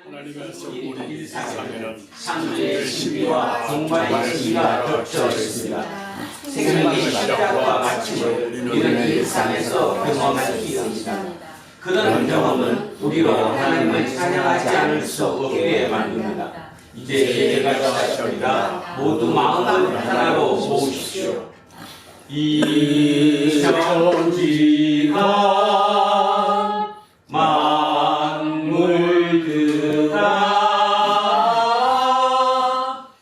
하나님의 성물이 일상에는 창조의 신비와 종말의 신비가 겹쳐 있습니다. 생명의 시작과 마침을 우리는 일상에서 경험할 기회입니다. 그런 경험은 우리로 하나님을 찬양하지 않을 수 없게 만듭니다. 이제 예배가 시작합니다. 모두 마음을 하나로 모으십시오. 이 천지가 만물들아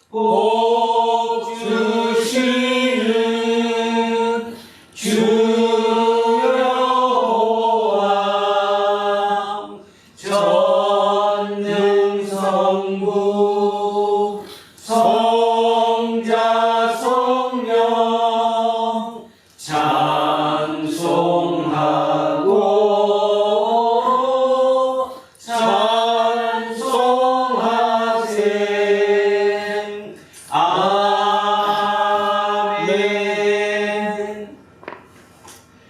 복 주시는 주여호와 전능성부 성자 성령 찬송하고 찬송하세. 아멘.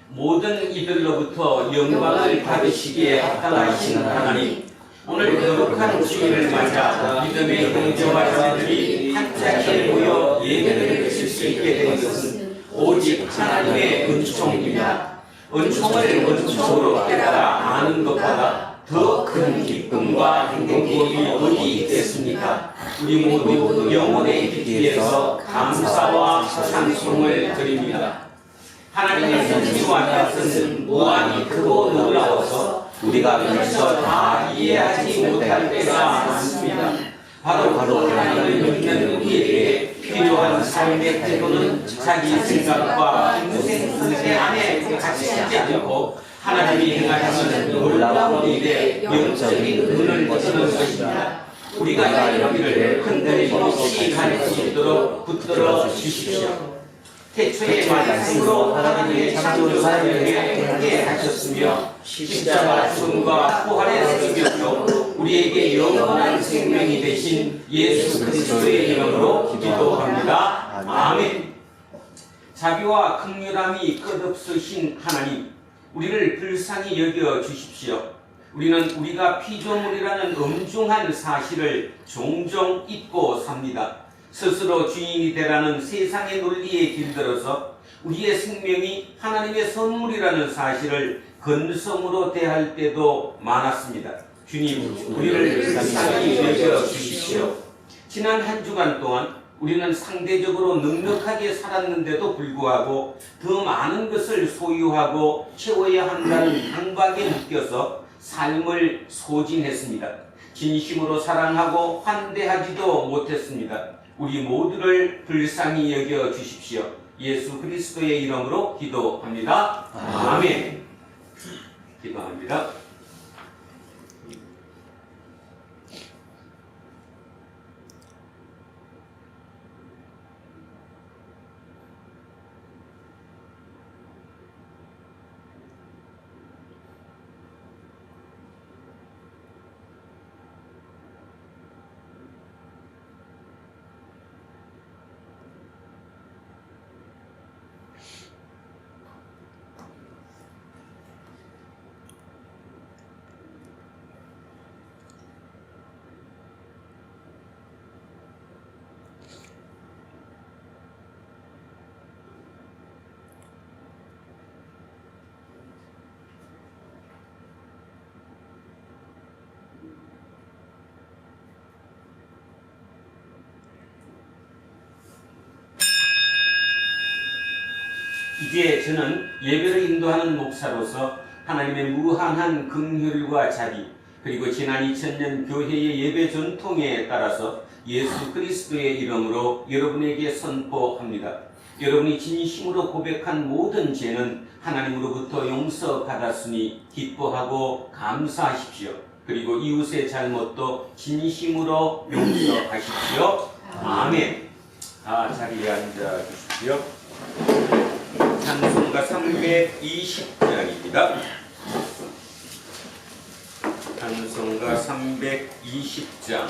모든 이들로부터 영광을 받으시기에 합당하신 하나님, 오늘 거룩한 주일을 맞아 믿음의 형제와 자매들이 한 자리에 모여 예배를 드릴 수 있게 된 것은 오직 하나님의 은총입니다. 은총을 은총으로 깨달아 아는 것보다 더 큰 기쁨과 행복이 어디 있겠습니까? 우리 모두 영혼의 깊이에서 감사와 찬송을 드립니다. 하나님의 섭리와 뜻은 무한히 크고 놀라워서 우리가 벌써 다 이해하지 못할 때가 많습니다. 바로 하나님을 믿는 우리에게 필요한 삶의 태도는 자기 생각과 인생 문제 안에 갇히지 않고 하나님이 행하시는 놀라운 일에 영적인 눈을 뜨는 것입니다. 우리가 이러기를 흔들림 없이 갈 수 있도록 붙들어 주십시오. 태초의 말씀으로 하나님의 창조 사역에 함께 하셨으며 십자가 죽음과 부활의 설교로 우리에게 영원한 생명이 되신 예수 그리스도의 이름으로 기도합니다. 아멘. 자비와 긍휼함이 끝없으신 하나님, 우리를 불쌍히 여겨 주십시오. 우리는 우리가 피조물이라는 엄중한 사실을 종종 잊고 삽니다. 스스로 주인이 되라는 세상의 논리에 길들어서 우리의 생명이 하나님의 선물이라는 사실을 근성으로 대할 때도 많았습니다. 주님, 우리를 불쌍히 여겨 주십시오. 지난 한 주간 동안 우리는 상대적으로 넉넉하게 살았는데도 불구하고 더 많은 것을 소유하고 채워야 한다는 강박에 묶여서 삶을 소진했습니다. 진심으로 사랑하고 환대하지도 못했습니다. 우리 모두를 불쌍히 여겨 주십시오. 예수 그리스도의 이름으로 기도합니다. 아멘. 기도합니다. 이제 저는 예배를 인도하는 목사로서 하나님의 무한한 긍휼과 자비, 그리고 지난 2000년 교회의 예배 전통에 따라서 예수 그리스도의 이름으로 여러분에게 선포합니다. 여러분이 진심으로 고백한 모든 죄는 하나님으로부터 용서받았으니 기뻐하고 감사하십시오. 그리고 이웃의 잘못도 진심으로 용서하십시오. 아멘. 자리에 앉아 주십시오. 찬송가 320장입니다. 찬송가 320장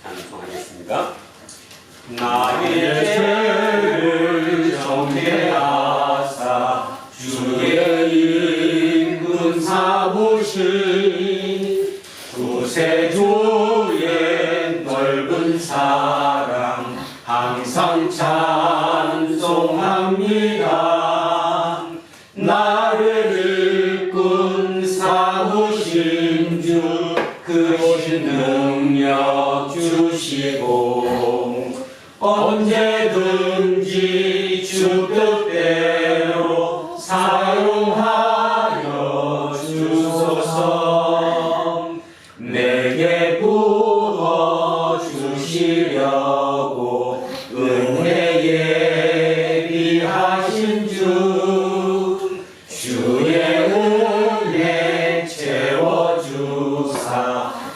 찬송하겠습니다. 나의 죄를 정죄하사 주의 임금 사보신 구세주 사랑 항상 찬송합니다. 나를 일꾼 삼으신 주 크신 능력 주시고 언제든지 주 뜻대로 사용하여 주소서. 내게 부어 주시려고 은혜 예비하신 주 주의 은혜 채워주사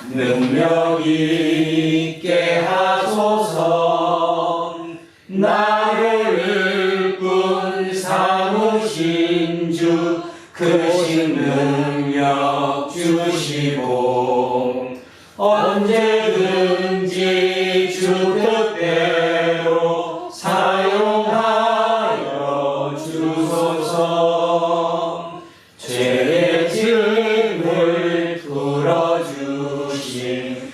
능력 있게 하소서. 나를 일꾼 삼으신 주 크신 능력 주시고 언제든지 주 뜻대로 사용하여 주소서. 죄의 짐을 풀어주신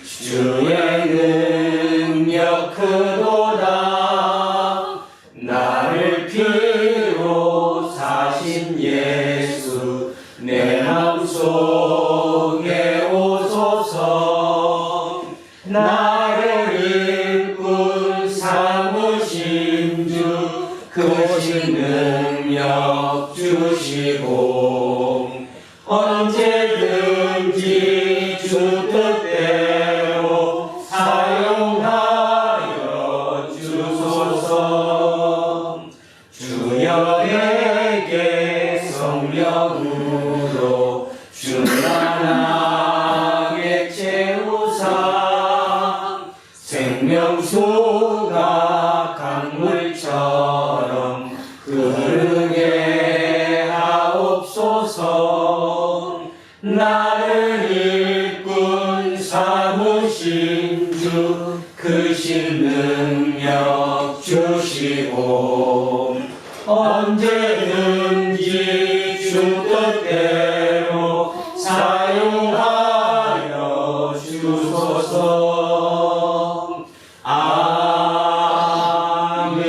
주의 능력 크도다. 나를 피로 사신 예수 내 마음속에 오소서. 나를 일꾼 삼으신 주 크신 능력 주시고 언제든지 주 뜻대로 사용하여 주소서. 주여 내게 성령으로 충만하게 채우사 생명수가 강물처럼 흐르게 하옵소서. 나를 일꾼 삼으신 주 크신 능력 주시고 언제든지 주 뜻대로 사용하여 주소서. 아멘.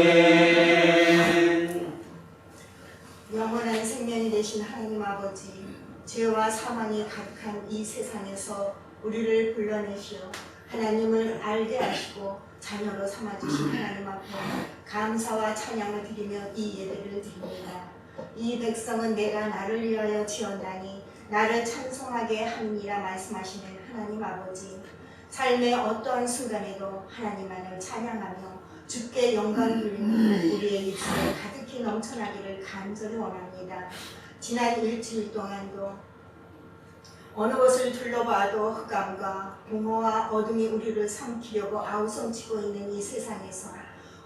영원한 생명이 되신 하나님 아버지, 죄와 사망이 가득한 이 세상에서 우리를 불러내시어 하나님을 알게 하시고 자녀로 삼아주신 하나님 앞에 감사와 찬양을 드리며 이 예배를 드립니다. 이 백성은 내가 나를 위하여 지었나니 나를 찬송하게 하느니라 말씀하시는 하나님 아버지, 삶의 어떠한 순간에도 하나님만을 찬양하며 주께 영광 돌리는 우리의 입술에 가득히 넘쳐나기를 간절히 원합니다. 지난 일주일 동안도 어느 것을 둘러봐도 흑암과 공허와 어둠이 우리를 삼키려고 아우성치고 있는 이 세상에서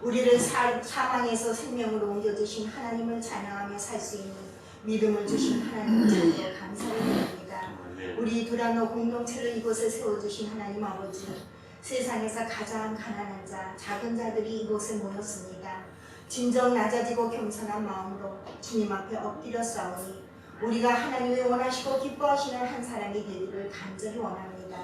우리를 사망에서 생명으로 옮겨주신 하나님을 찬양하며 살 수 있는 믿음을 주신 하나님 참으로 감사를 드립니다. 우리 두란노 공동체를 이곳에 세워주신 하나님 아버지, 세상에서 가장 가난한 자, 작은 자들이 이곳에 모였습니다. 진정 낮아지고 겸손한 마음으로 주님 앞에 엎드려 싸우니 우리가 하나님이 원하시고 기뻐하시는 한 사람이 되기를 간절히 원합니다.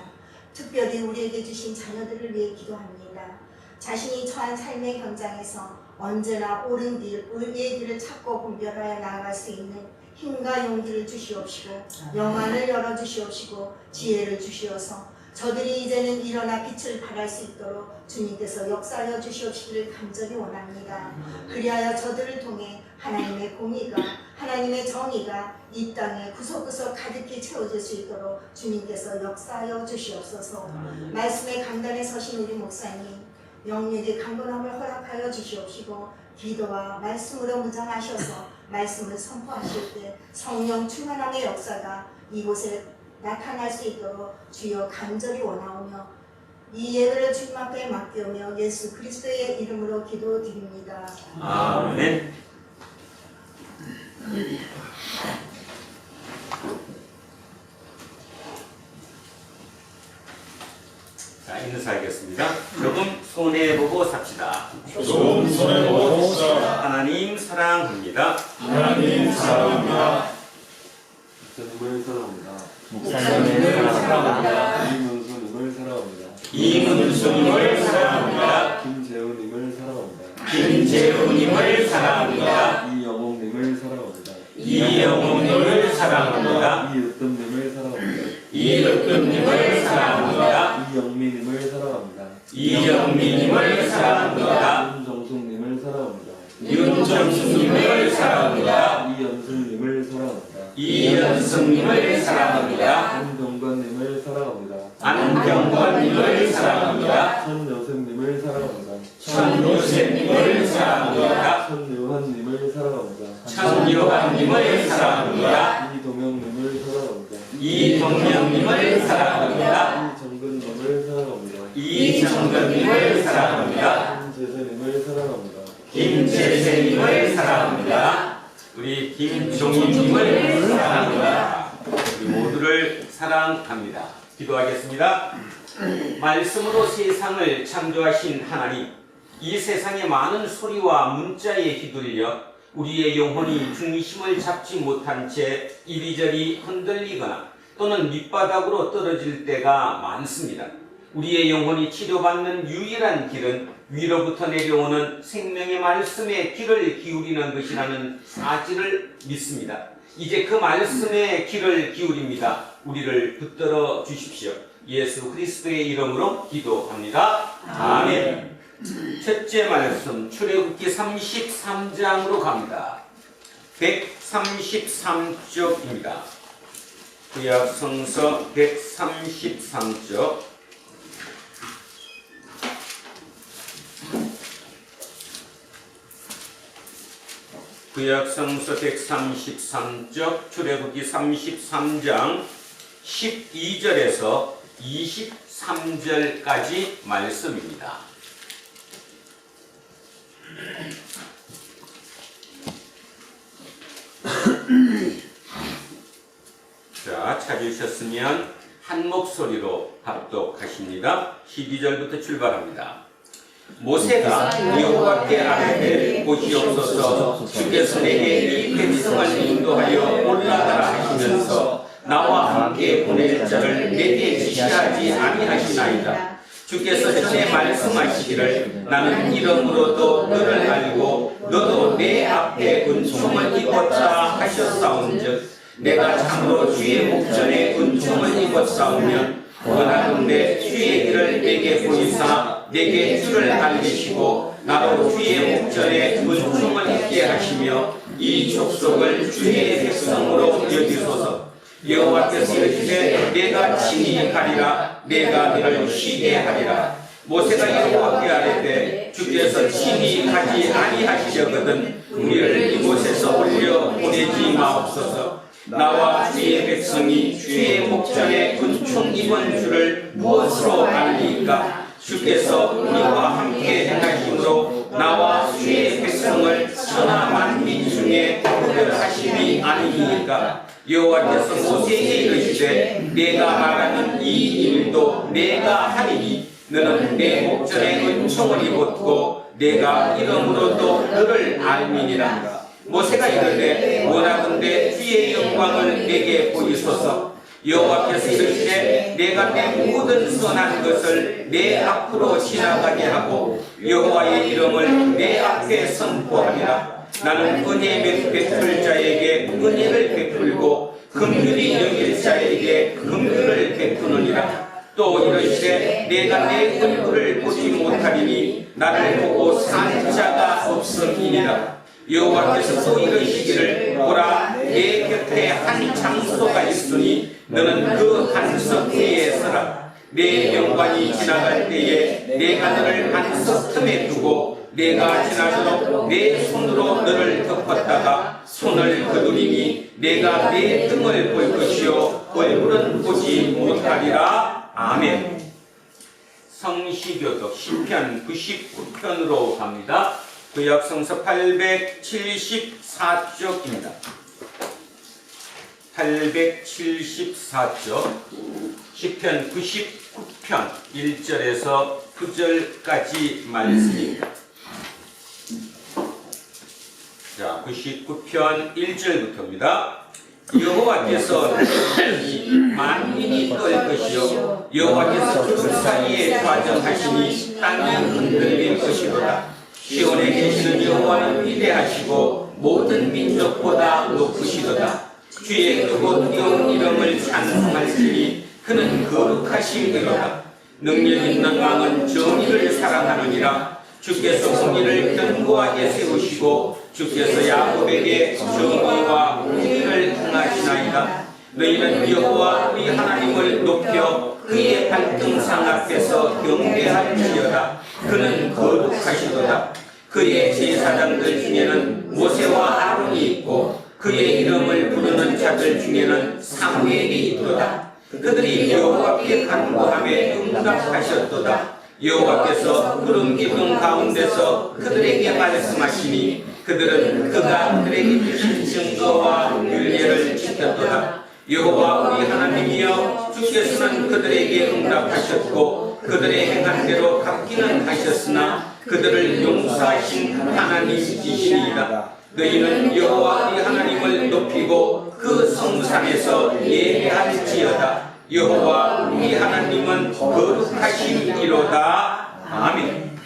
특별히 우리에게 주신 자녀들을 위해 기도합니다. 자신이 처한 삶의 현장에서 언제나 옳은 길, 의의 길을 찾고 분별하여 나아갈 수 있는 힘과 용기를 주시옵시고 영안을 열어주시옵시고 지혜를 주시어서 저들이 이제는 일어나 빛을 발할 수 있도록 주님께서 역사하여 주시옵시기를 간절히 원합니다. 그리하여 저들을 통해 하나님의 공의가, 하나님의 정의가 이 땅에 구석구석 가득히 채워질 수 있도록 주님께서 역사하여 주시옵소서. 말씀의 강단에 서신 우리 목사님, 영육의 강건함을 허락하여 주시옵시고 기도와 말씀으로 무장하셔서 말씀을 선포하실 때 성령 충만함의 역사가 이곳에 나타날 수 있도록 주여 간절히 원하오며 이 예배를 주님 앞에 맡기오며 예수 그리스도의 이름으로 기도드립니다. 아멘. 자, 인사하겠습니다. 조금 손해보고 삽시다. 조금 손해보고 삽시다. 하나님 사랑합니다. 하나님 사랑합니다. 누굴 사랑합니다. 목사님을 사랑합니다. 이문수 누굴 사랑합니다. 이문수님을 사랑합니다. 이영웅님을 사랑합니다. 이영웅님을 사랑합니다. 이영웅님을 사랑합니다. 이으뜸님을 사랑합니다. 이으뜸님을 사랑합니다. 이영미님을 사랑합니다. 이영미님을 사랑합니다. 윤정숙님을 사랑합니다. 윤정수님을 사랑합니다. 이연승님을 사랑합니다. 이연승님을 사랑합니다. 안병관님을 사랑합니다. 안병관님을 사랑합니다. 천여생님을 사랑합니다. 천요셉님을 사랑합니다. 천요한님을 사랑합니다. 천요한님을 사랑합니다. 이동영님을 사랑합니다. 이동영님을 사랑합니다. 이정근님을 사랑합니다. 이정근님을 사랑합니다. 김재세님을 사랑합니다. 김재세님을 사랑합니다. 우리 김종인님을 사랑합니다. 우리 모두를 사랑합니다. 기도하겠습니다. 말씀으로 세상을 창조하신 하나님, 이 세상의 많은 소리와 문자에 휘둘려 우리의 영혼이 중심을 잡지 못한 채 이리저리 흔들리거나 또는 밑바닥으로 떨어질 때가 많습니다. 우리의 영혼이 치료받는 유일한 길은 위로부터 내려오는 생명의 말씀에 귀를 기울이는 것이라는 사실을 믿습니다. 이제 그 말씀에 귀를 기울입니다. 우리를 붙들어 주십시오. 예수 그리스도의 이름으로 기도합니다. 아멘. 첫째 말씀 출애굽기 33장으로 갑니다. 133쪽입니다. 구약 성서 133쪽. 구약 성서 133쪽 출애굽기 33장 12절에서 23절까지 말씀입니다. 자, 찾으셨으면 한 목소리로 합독하십니다. 12절부터 출발합니다. 모세가 여호와께 아뢰되 보시옵소서 주께서 내게 이 백성을 인도하여 올라가라 하시면서 나와 함께 보낼 자를 내게 지시하지 아니하시나이다. 주께서 전에 말씀하시기를 나는 이름으로도 너를 알고 너도 내 앞에 은총을 입었다 하셨사온즉 내가 참으로 주의 목전에 은총을 입었사오면 원하건대 주의 길을 내게 보이사 내게 주를 알리시고 나로 주의 목전에 은총을 입게 하시며 이 족속을 주의 백성으로 여기소서. 여호와께서 이르시되 내가 친히 가리라 내가 너를 쉬게 하리라. 모세가 여호와께 아뢰되 주께서 친히 가지 아니하시려거든 우리를 이곳에서 올려 보내지 마옵소서. 나와 주의 백성이 주의 목전에 은총 입은 줄을 무엇으로 알리까? 주께서 우리와 함께 행하심으로 나와 주의 백성을 천하 만민 중에 구별하심이 아니니까. 여호와께서 모세에게 이르시되 내가 말하는 이 일도 내가 하리니 너는 내 목전에 은총을 입었고 내가 이름으로도 너를 알미니라. 모세가 이르되 원하건대 주의 영광을 내게 보이소서. 여호와께서 이르시되 내가 내 모든 선한 것을 내 앞으로 지나가게 하고 여호와의 이름을 내 앞에 선포하리라. 나는 은혜 베풀 자에게 은혜를 베풀고 긍휼히 여길 자에게 긍휼을 베푸느니라. 또 이르시되 내가 내 얼굴을 보지 못하리니 나를 보고 산 자가 없음이니라. 여호와께서 또 이르시기를 보라 내 곁에 한 장소가 있으니 너는 그 한석 위에 서라. 내 영광이 지나갈 때에 내가 너를 한석 틈에 두고 내가 지나도록 내 손으로 너를 덮었다가 손을 거두리니 내가 내 등을 볼 것이요 얼굴은 보지 못하리라. 아멘. 성시교독 시편 99편으로 갑니다. 구약 성서 874쪽입니다. 874쪽 시편 99편 1절에서 9절까지 말씀입니다. 자, 99편 1절부터입니다. 여호와께서 만민이 떨 것이요 여호와께서 구름 사이에 좌정하시니 땅이 흔들릴 것이로다. 시온에 계시는 여호와는 위대하시고 모든 민족보다 높으시도다. 주의 크고 뛰어온 이름을 찬송할지니 그는 거룩하시리로다. 능력 있는 왕은 정의를 사랑하느니라. 주께서 공의를 견고하게 세우시고 주께서 야곱에게 정의와 공의를 행하시나이다. 너희는 여호와 우리 하나님을 높여 그의 발등상 앞에서 경배할지어다. 그는 거룩하시도다. 그의 제사장들 중에는 모세와 아론이 있고 그의 이름을 부르는 자들 중에는 사무엘이 있도다. 그들이 여호와께 간구하며 응답하셨도다. 여호와께서 구름 기둥 가운데서 그들에게 말씀하시니 그들은 그가 그들에게 주신 증거와 율례를 지켰도다. 여호와 우리 하나님이여 주께서는 그들에게 응답하셨고 그들의 행한 대로 갚기는 하셨으나 그들을 용서하신 하나님이시니이다. 너희는 여호와 우리 하나님을 높이고 그 성산에서 예배할지어다. 여호와 우리 하나님은 거룩하시리로다. 아멘.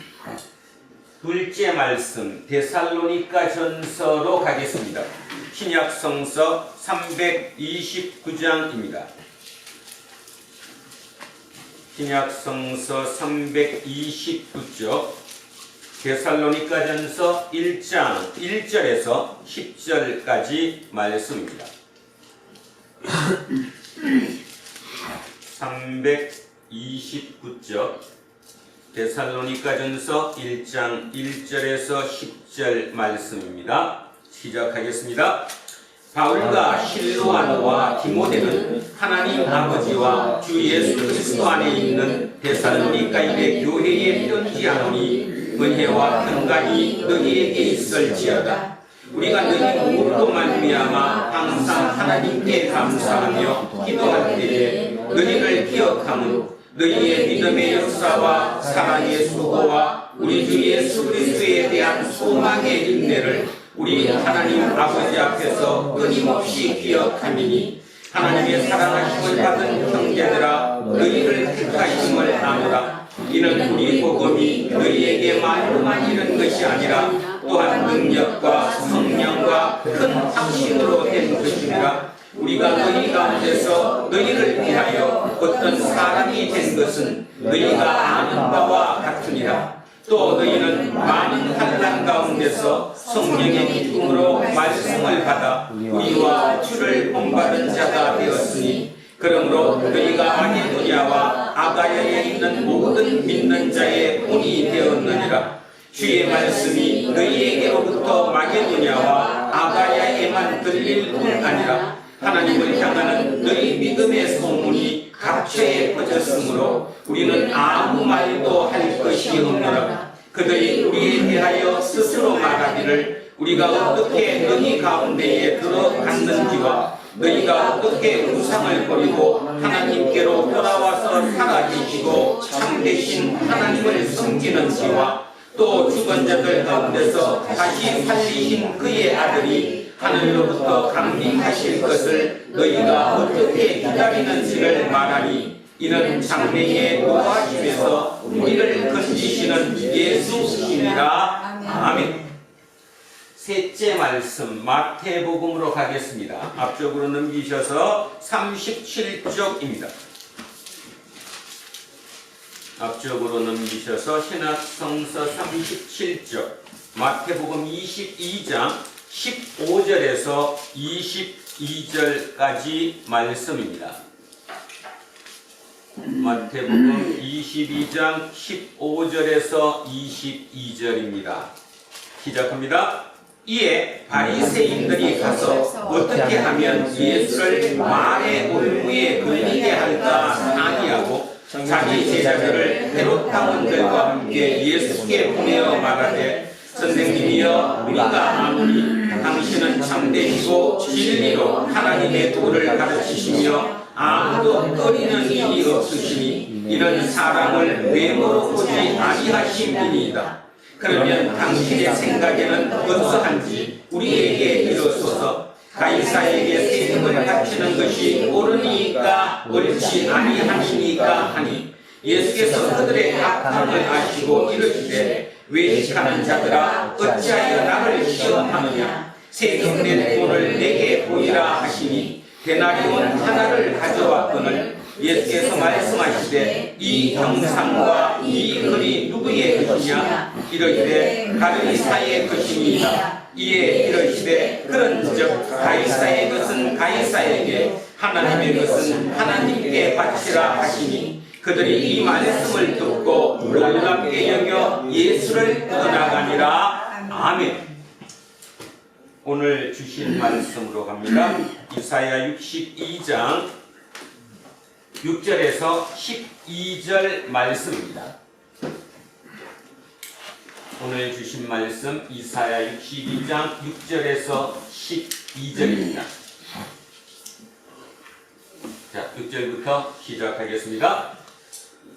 둘째 말씀 데살로니가 전서로 가겠습니다. 신약 성서 329장입니다. 신약 성서 329쪽 데살로니가 전서 1장 1절에서 10절까지 말씀입니다. 329쪽 데살로니가 전서 1장 1절에서 10절 말씀입니다. 시작하겠습니다. 바울과 실로아노와 디모데는 하나님 아버지와 주 예수 그리스도 안에 있는 데살로니가인의 교회에 편지하노니 은혜와 평강이 너희에게 있을지어다. 우리가 너희 모두로 말미암아 항상 하나님께 감사하며 기도할 때에 너희를 기억하는 너희의 믿음의 역사와 사랑의 수고와 우리 주 예수 그리스도에 대한 소망의 인내를 우리 하나님 아버지 앞에서 끊임없이 기억하미니 하나님의 사랑하심을 받은 형제들아 너희를 택하심을 아노라. 이는 우리 복음이 너희에게 말로만 이른 것이 아니라 또한 능력과 성령과 큰 확신으로 된 것이니라. 우리가 너희 가운데서 너희를 위하여 어떤 사람이 된 것은 너희가 아는 바와 같으니라. 또 너희는 많은 환난 가운데서 성령의 기쁨으로 말씀을 받아 우리와 주를 본받은 자가 되었으니 그러므로 너희가 마게도냐와 아가야에 있는 모든 믿는 자의 본이 되었느니라. 주의 말씀이 너희에게로부터 마게도냐와 아가야에만 들릴 뿐 아니라 하나님을 향하는 너희 믿음의 소문이 각처에 퍼졌으므로 우리는 아무 말도 할 것이 없노라. 그들이 우리에 대하여 스스로 말하기를 우리가 어떻게 너희 가운데에 들어갔는지와 너희가 어떻게 우상을 버리고 하나님께로 돌아와서 살아계시고 참되신 하나님을 섬기는지와 또 죽은 자들 가운데서 다시 살리신 그의 아들이 하늘로부터 강림하실 것을 너희가 어떻게 기다리는지를 말하니 이는 장래에 노하심에서 우리를 건지시는 예수이시니라. 아멘. 셋째 말씀 마태복음으로 가겠습니다. 앞쪽으로 넘기셔서 37쪽입니다. 앞쪽으로 넘기셔서 신약성서 37쪽 마태복음 22장 15절에서 22절까지 말씀입니다. 마태복음 22장 15절에서 22절입니다. 시작합니다. 이에 바리새인들이 가서 어떻게 하면 예수를 말의 올무에 걸리게 할까 상의하고 자기 제자들을 헤롯 당원들과 함께 예수께 보내어 말하되 선생님이여 우리가 아무리 당신은 참되시고 진리로 하나님의 도를 가르치시며 아무도 꺼리는 일이 없으시니 이런 사람을 외모로 보지 아니하심이니이다. 그러면 당신의 생각에는 어떠한지 우리에게 이르소서. 가이사에게 세금을 바치는 것이 옳으니까 옳지 아니하니까 하니 예수께서 그들의 악함을 아시고 이르시되 외식하는 자들아 어찌하여 나를 시험하느냐. 새 경된 돈을 내게 보이라 하시니 데나리온 하나를 가져왔거늘 예수께서 말씀하시되 이 형상과 이 글이 누구의 것이냐. 이르시되 가이사의 것이니이다. 이에 이르시되 그런즉 가이사의 것은 가이사에게 하나님의 것은 하나님께 바치라 하시니 그들이 이 말씀을 듣고 놀랍게 여겨 예수를 떠나가니라. 아멘. 오늘 주신 말씀으로 갑니다. 이사야 62장 6절에서 12절 말씀입니다. 오늘 주신 말씀 이사야 62장 6절에서 12절입니다. 자, 6절부터 시작하겠습니다.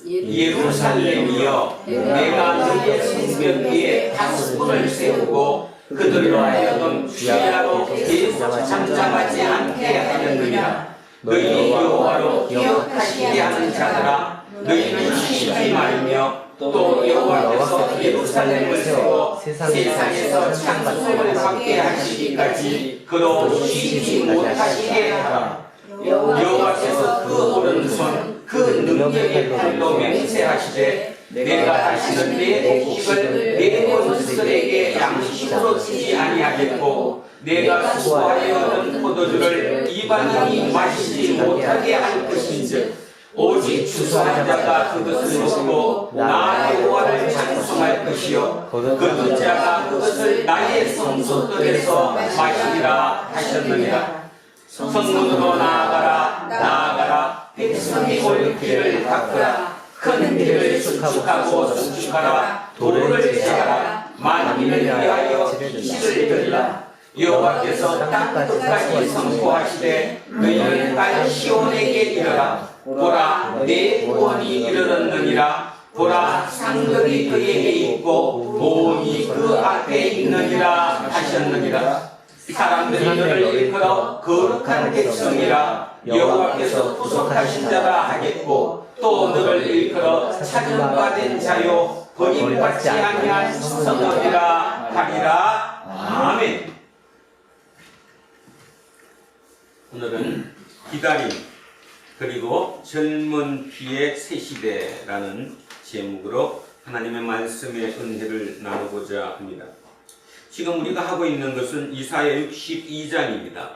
예루살렘이여 내가 너의 성벽 위에 파수꾼을 세우고 그들로 하여금 주야로 계속 잠잠하지 않게 하였느냐. 너희 여호와로 기억하시게 하는 자들아 너희는 쉬지 말며 또 여호와께서 예루살렘을 세워 세상에서 찬송을 받게 하시기까지 그로 쉬지 못하시게 하라. 여호와께서 그 오른손 그 능력의 팔로 맹세하시되 내가 다시는 내 곡식을 내 원수들에게 양식으로 주지 아니하겠고 내가 수고하여 얻은 포도주를 이방인이 마시지 못하게 할 것인즉 오직 추수한 자가 그것을 먹고 나 여호와를 찬송할 것이요 그 자가 그것을 나의 성소들에서 마시리라 하셨느니라. 성문으로 나아가라 백성이 올 길을 닦으라. 큰 길을 수축하고 수축하라. 도를 제하라. 만민을 위하여 기시를 열라. 여호와께서 땅 끝까지 선포하시되 너희는 딸 시온에게 이르라. 보라 내 구원이 이르렀느니라. 보라 상급이 그에게 있고 보응이 그 앞에 있느니라 하셨느니라. 사람들이 너를 일컬어 거룩한 백성이라 여호와께서 구속하신 자라 하겠고 또 너를 일컬어 찾음받은 자요 버림받지 아니한 성읍이라 하리라. 아멘. 오늘은 기다림 그리고 젊은 피의 새 시대라는 제목으로 하나님의 말씀의 은혜를 나누고자 합니다. 지금 우리가 하고 있는 것은 이사야 62장입니다.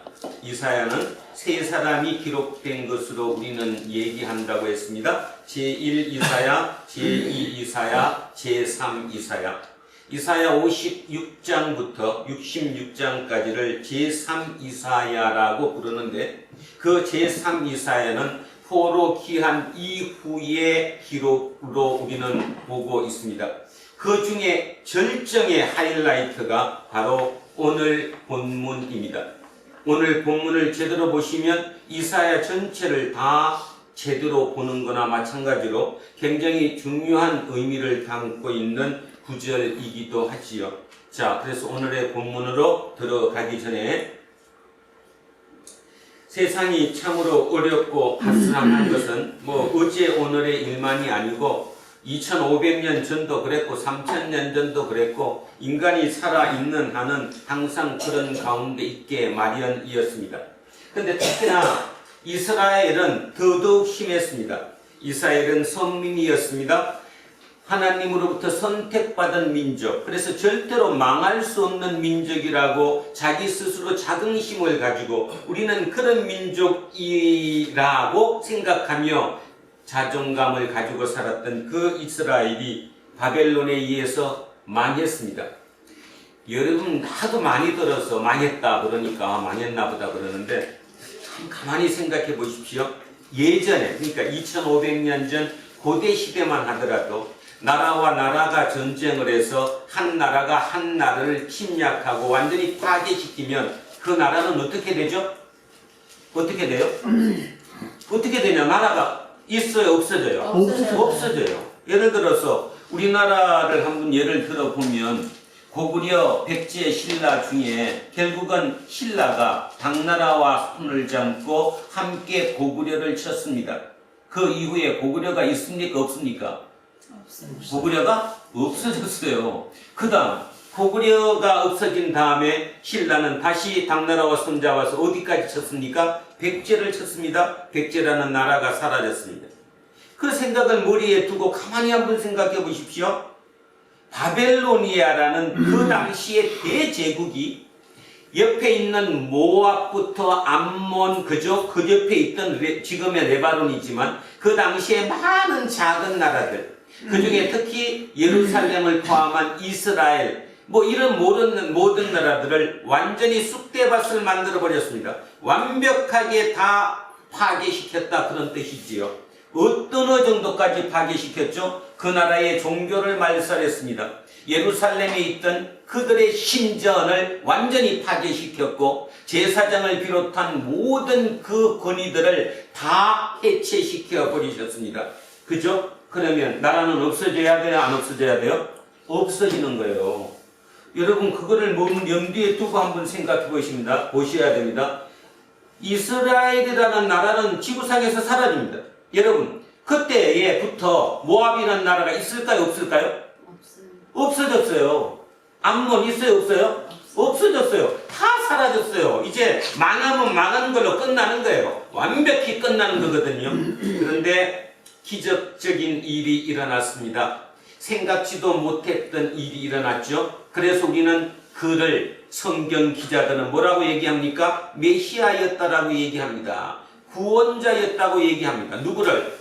이사야는 세 사람이 기록된 것으로 우리는 얘기한다고 했습니다. 제1 이사야, 제2 이사야, 제3 이사야. 이사야 56장부터 66장까지를 제3 이사야라고 부르는데 그 제3 이사야는 포로 귀한 이후의 기록으로 우리는 보고 있습니다. 그 중에 절정의 하이라이트가 바로 오늘 본문입니다. 오늘 본문을 제대로 보시면 이사야 전체를 다 제대로 보는 거나 마찬가지로 굉장히 중요한 의미를 담고 있는 구절이기도 하지요. 자, 그래서 오늘의 본문으로 들어가기 전에 세상이 참으로 어렵고 파스람한 것은 어제 오늘의 일만이 아니고 2500년 전도 그랬고 3000년 전도 그랬고 인간이 살아있는 한은 항상 그런 가운데 있게 마련이었습니다. 그런데 특히나 이스라엘은 더더욱 심했습니다. 이스라엘은 선민이었습니다. 하나님으로부터 선택받은 민족, 그래서 절대로 망할 수 없는 민족이라고 자기 스스로 자긍심을 가지고 우리는 그런 민족이라고 생각하며 자존감을 가지고 살았던 그 이스라엘이 바벨론에 의해서 망했습니다. 여러분 하도 많이 들어서 망했다 그러니까 망했나 보다 그러는데 참 가만히 생각해 보십시오. 예전에 그러니까 2500년 전 고대 시대만 하더라도 나라와 나라가 전쟁을 해서 한 나라가 한 나라를 침략하고 완전히 파괴시키면 그 나라는 어떻게 되죠? 어떻게 돼요? 어떻게 되냐? 나라가 있어요? 없어져요? 없어져요. 예를 들어서 우리나라를 한번 예를 들어보면 고구려 백제 신라 중에 결국은 신라가 당나라와 손을 잡고 함께 고구려를 쳤습니다. 그 이후에 고구려가 있습니까? 없습니까? 고구려가 없어졌어요. 그 다음 고구려가 없어진 다음에 신라는 다시 당나라와 손잡아서 어디까지 쳤습니까? 백제를 쳤습니다. 백제라는 나라가 사라졌습니다. 그 생각을 머리에 두고 가만히 한번 생각해 보십시오. 바벨로니아라는 그 당시의 대제국이 옆에 있는 모압부터 암몬 그쪽 그 옆에 있던 지금의 레바논이지만 그 당시에 많은 작은 나라들 그 중에 특히 예루살렘을 포함한 이스라엘 뭐 이런 모든 나라들을 완전히 쑥대밭을 만들어 버렸습니다. 완벽하게 다 파괴시켰다 그런 뜻이지요. 어느 정도까지 파괴시켰죠? 그 나라의 종교를 말살했습니다. 예루살렘에 있던 그들의 신전을 완전히 파괴시켰고 제사장을 비롯한 모든 그 권위들을 다 해체시켜 버리셨습니다. 그죠? 그러면 나라는 없어져야 돼요? 안 없어져야 돼요? 없어지는 거예요. 여러분 그거를 염두에 두고 한번 생각해 보셔야 됩니다. 이스라엘이라는 나라는 지구상에서 사라집니다. 여러분 그때에부터 모압이라는 나라가 있을까요? 없을까요? 없어졌어요. 암몬 있어요? 없어요? 없어졌어요. 다 사라졌어요. 이제 망하면 망하는 걸로 끝나는 거예요. 완벽히 끝나는 거거든요. 그런데 기적적인 일이 일어났습니다. 생각지도 못했던 일이 일어났죠. 그래서 우리는 그를 성경 기자들은 뭐라고 얘기합니까? 메시아였다라고 얘기합니다. 구원자였다고 얘기합니다. 누구를?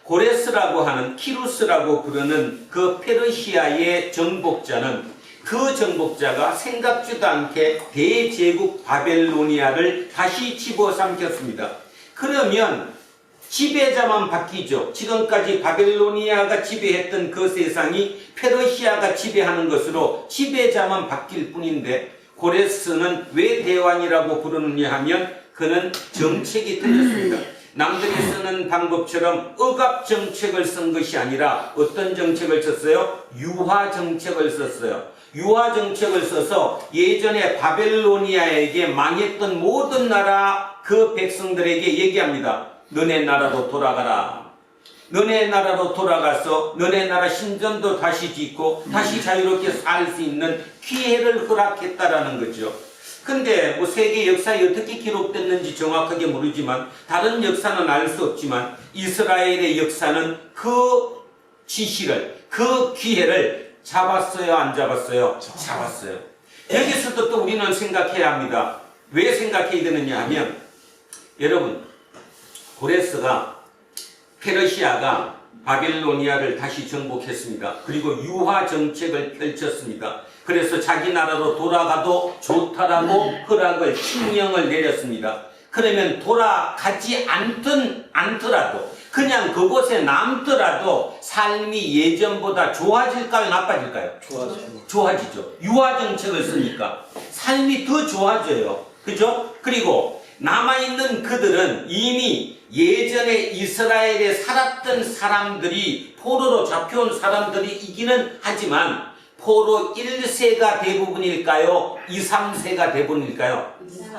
고레스라고 하는 키루스라고 부르는 그 페르시아의 정복자는 그 정복자가 생각지도 않게 대제국 바벨로니아를 다시 집어삼켰습니다. 그러면 지배자만 바뀌죠. 지금까지 바벨로니아가 지배했던 그 세상이 페르시아가 지배하는 것으로 지배자만 바뀔 뿐인데 고레스는 왜 대왕이라고 부르느냐 하면 그는 정책이 틀렸습니다. 남들이 쓰는 방법처럼 억압 정책을 쓴 것이 아니라 어떤 정책을 썼어요? 유화 정책을 썼어요. 유화 정책을 써서 예전에 바벨로니아에게 망했던 모든 나라 그 백성들에게 얘기합니다. 너네 나라로 돌아가라. 너네 나라로 돌아가서 너네 나라 신전도 다시 짓고 다시 자유롭게 살 수 있는 기회를 허락했다라는 거죠. 근데 뭐 세계 역사에 어떻게 기록됐는지 정확하게 모르지만 다른 역사는 알 수 없지만 이스라엘의 역사는 그 지시를 그 기회를 잡았어요? 안 잡았어요? 잡았어요. 여기서도 또 우리는 생각해야 합니다. 왜 생각해야 되느냐 하면 여러분 고레스가 페르시아가 바빌로니아를 다시 정복했습니다. 그리고 유화 정책을 펼쳤습니다. 그래서 자기 나라로 돌아가도 좋다라고 허락을 칙령을 내렸습니다. 그러면 돌아가지 않더라도 그냥 그곳에 남더라도 삶이 예전보다 좋아질까요? 나빠질까요? 좋아지죠. 유화 정책을 쓰니까 삶이 더 좋아져요. 그죠? 그리고 남아있는 그들은 이미 예전에 이스라엘에 살았던 사람들이 포로로 잡혀온 사람들이기는 하지만 포로 1세가 대부분일까요? 2, 3세가 대부분일까요?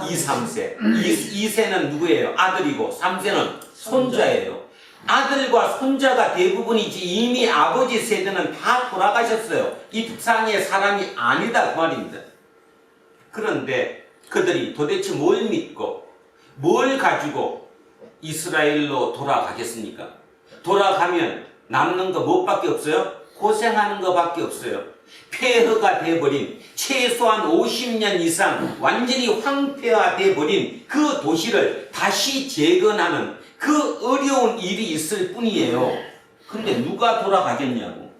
2, 3세. 2세는 누구예요? 아들이고 3세는 손자예요. 아들과 손자가 대부분이지 이미 아버지 세대는 다 돌아가셨어요. 입상의 사람이 아니다 그 말입니다. 그런데 그들이 도대체 뭘 믿고 뭘 가지고 이스라엘로 돌아가겠습니까? 돌아가면 남는 거 무엇밖에 없어요? 고생하는 것밖에 없어요. 폐허가 돼버린 최소한 50년 이상 완전히 황폐화돼 버린 그 도시를 다시 재건하는 그 어려운 일이 있을 뿐이에요. 근데 누가 돌아가겠냐고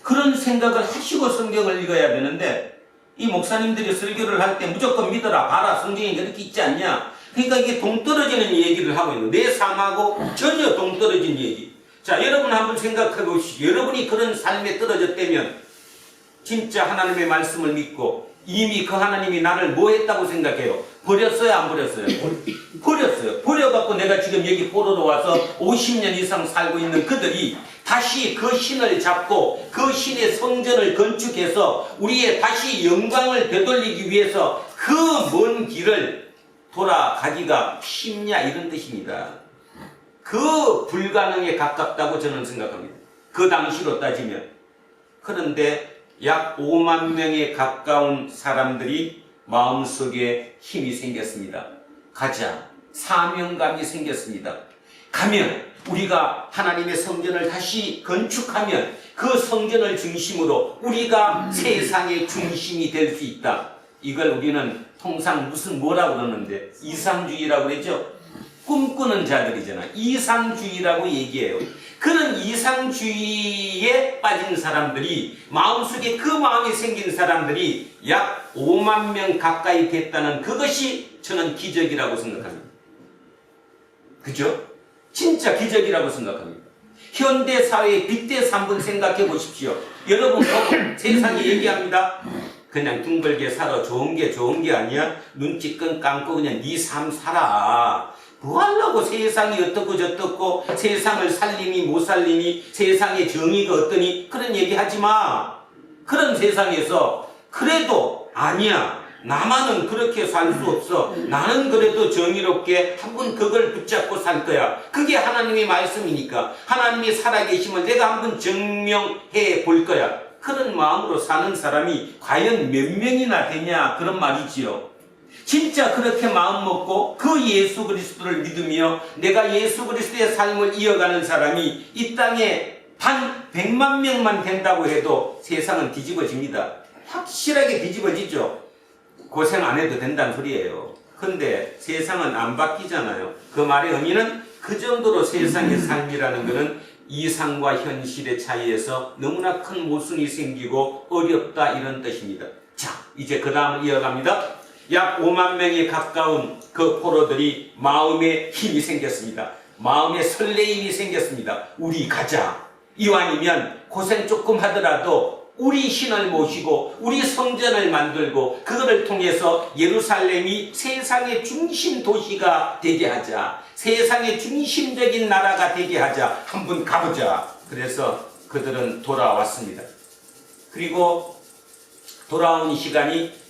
그런 생각을 하시고 성경을 읽어야 되는데 이 목사님들이 설교를 할 때 무조건 믿어라 봐라 성경에 그렇게 있지 않냐. 그러니까 이게 동떨어지는 얘기를 하고 있는 내 삶하고 전혀 동떨어진 얘기. 자, 여러분 한번 생각해 보시죠. 여러분이 그런 삶에 떨어졌다면 진짜 하나님의 말씀을 믿고 이미 그 하나님이 나를 뭐 했다고 생각해요? 버렸어요? 안 버렸어요? 버렸어요. 버려갖고 내가 지금 여기 포로로 와서 50년 이상 살고 있는 그들이 다시 그 신을 잡고 그 신의 성전을 건축해서 우리의 다시 영광을 되돌리기 위해서 그 먼 길을 돌아가기가 쉽냐 이런 뜻입니다. 그 불가능에 가깝다고 저는 생각합니다. 그 당시로 따지면. 그런데 약 5만 명에 가까운 사람들이 마음속에 힘이 생겼습니다. 가자. 사명감이 생겼습니다. 가면 우리가 하나님의 성전을 다시 건축하면 그 성전을 중심으로 우리가 세상의 중심이 될 수 있다. 이걸 우리는 통상 뭐라고 그러는데 이상주의라고 그러죠. 꿈꾸는 자들이잖아. 이상주의라고 얘기해요. 그런 이상주의에 빠진 사람들이 마음속에 그 마음이 생긴 사람들이 약 5만 명 가까이 됐다는 그것이 저는 기적이라고 생각합니다. 그죠? 진짜 기적이라고 생각합니다. 현대 사회의 빗대서 한번 생각해 보십시오. 여러분 보고 세상이 얘기합니다. 그냥 둥글게 살아. 좋은 게 아니야. 눈치 끈 감고 그냥 네 삶 살아. 뭐 하려고 세상이 어떻고 저떻고 세상을 살림이 못 살림이 세상의 정의가 어떠니 그런 얘기 하지 마. 그런 세상에서 그래도 아니야. 나만은 그렇게 살 수 없어. 나는 그래도 정의롭게 한번 그걸 붙잡고 살 거야. 그게 하나님의 말씀이니까 하나님이 살아계심을 내가 한번 증명해 볼 거야. 그런 마음으로 사는 사람이 과연 몇 명이나 되냐 그런 말이지요. 진짜 그렇게 마음 먹고 그 예수 그리스도를 믿으며 내가 예수 그리스도의 삶을 이어가는 사람이 이 땅에 단 100만 명만 된다고 해도 세상은 뒤집어집니다. 확실하게 뒤집어지죠. 고생 안 해도 된다는 소리예요. 근데 세상은 안 바뀌잖아요. 그 말의 의미는 그 정도로 세상의 삶이라는 것은 이상과 현실의 차이에서 너무나 큰 모순이 생기고 어렵다 이런 뜻입니다. 자, 이제 그 다음을 이어갑니다. 약 5만 명에 가까운 그 포로들이 마음에 힘이 생겼습니다. 마음에 설레임이 생겼습니다. 우리 가자. 이왕이면 고생 조금 하더라도 우리 신을 모시고 우리 성전을 만들고 그거를 통해서 예루살렘이 세상의 중심 도시가 되게 하자. 세상의 중심적인 나라가 되게 하자. 한번 가보자. 그래서 그들은 돌아왔습니다. 그리고 돌아온 시간이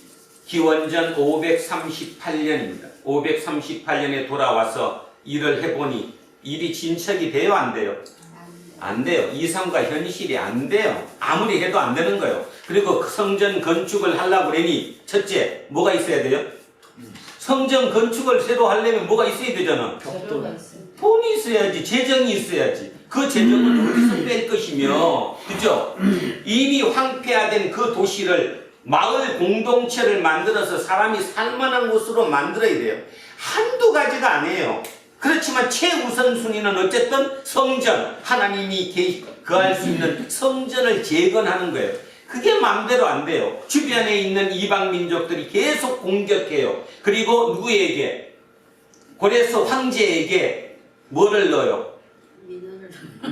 기원전 538년입니다. 538년에 돌아와서 일을 해보니 일이 진척이 돼요? 안 돼요? 안 돼요. 이상과 현실이 안 돼요. 아무리 해도 안 되는 거예요. 그리고 성전 건축을 하려고 그러니 첫째, 뭐가 있어야 돼요? 성전 건축을 새로 하려면 뭐가 있어야 되잖아. 돈이 있어야지. 재정이 있어야지. 그 재정을 어디서 뺄 것이며, 그죠? 이미 황폐화된 그 도시를 마을 공동체를 만들어서 사람이 살만한 곳으로 만들어야 돼요. 한두 가지가 아니에요. 그렇지만 최우선순위는 어쨌든 성전, 하나님이 거할 수 있는 성전을 재건하는 거예요. 그게 마음대로 안 돼요. 주변에 있는 이방 민족들이 계속 공격해요. 그리고 누구에게? 그래서 황제에게 뭐를 넣어요?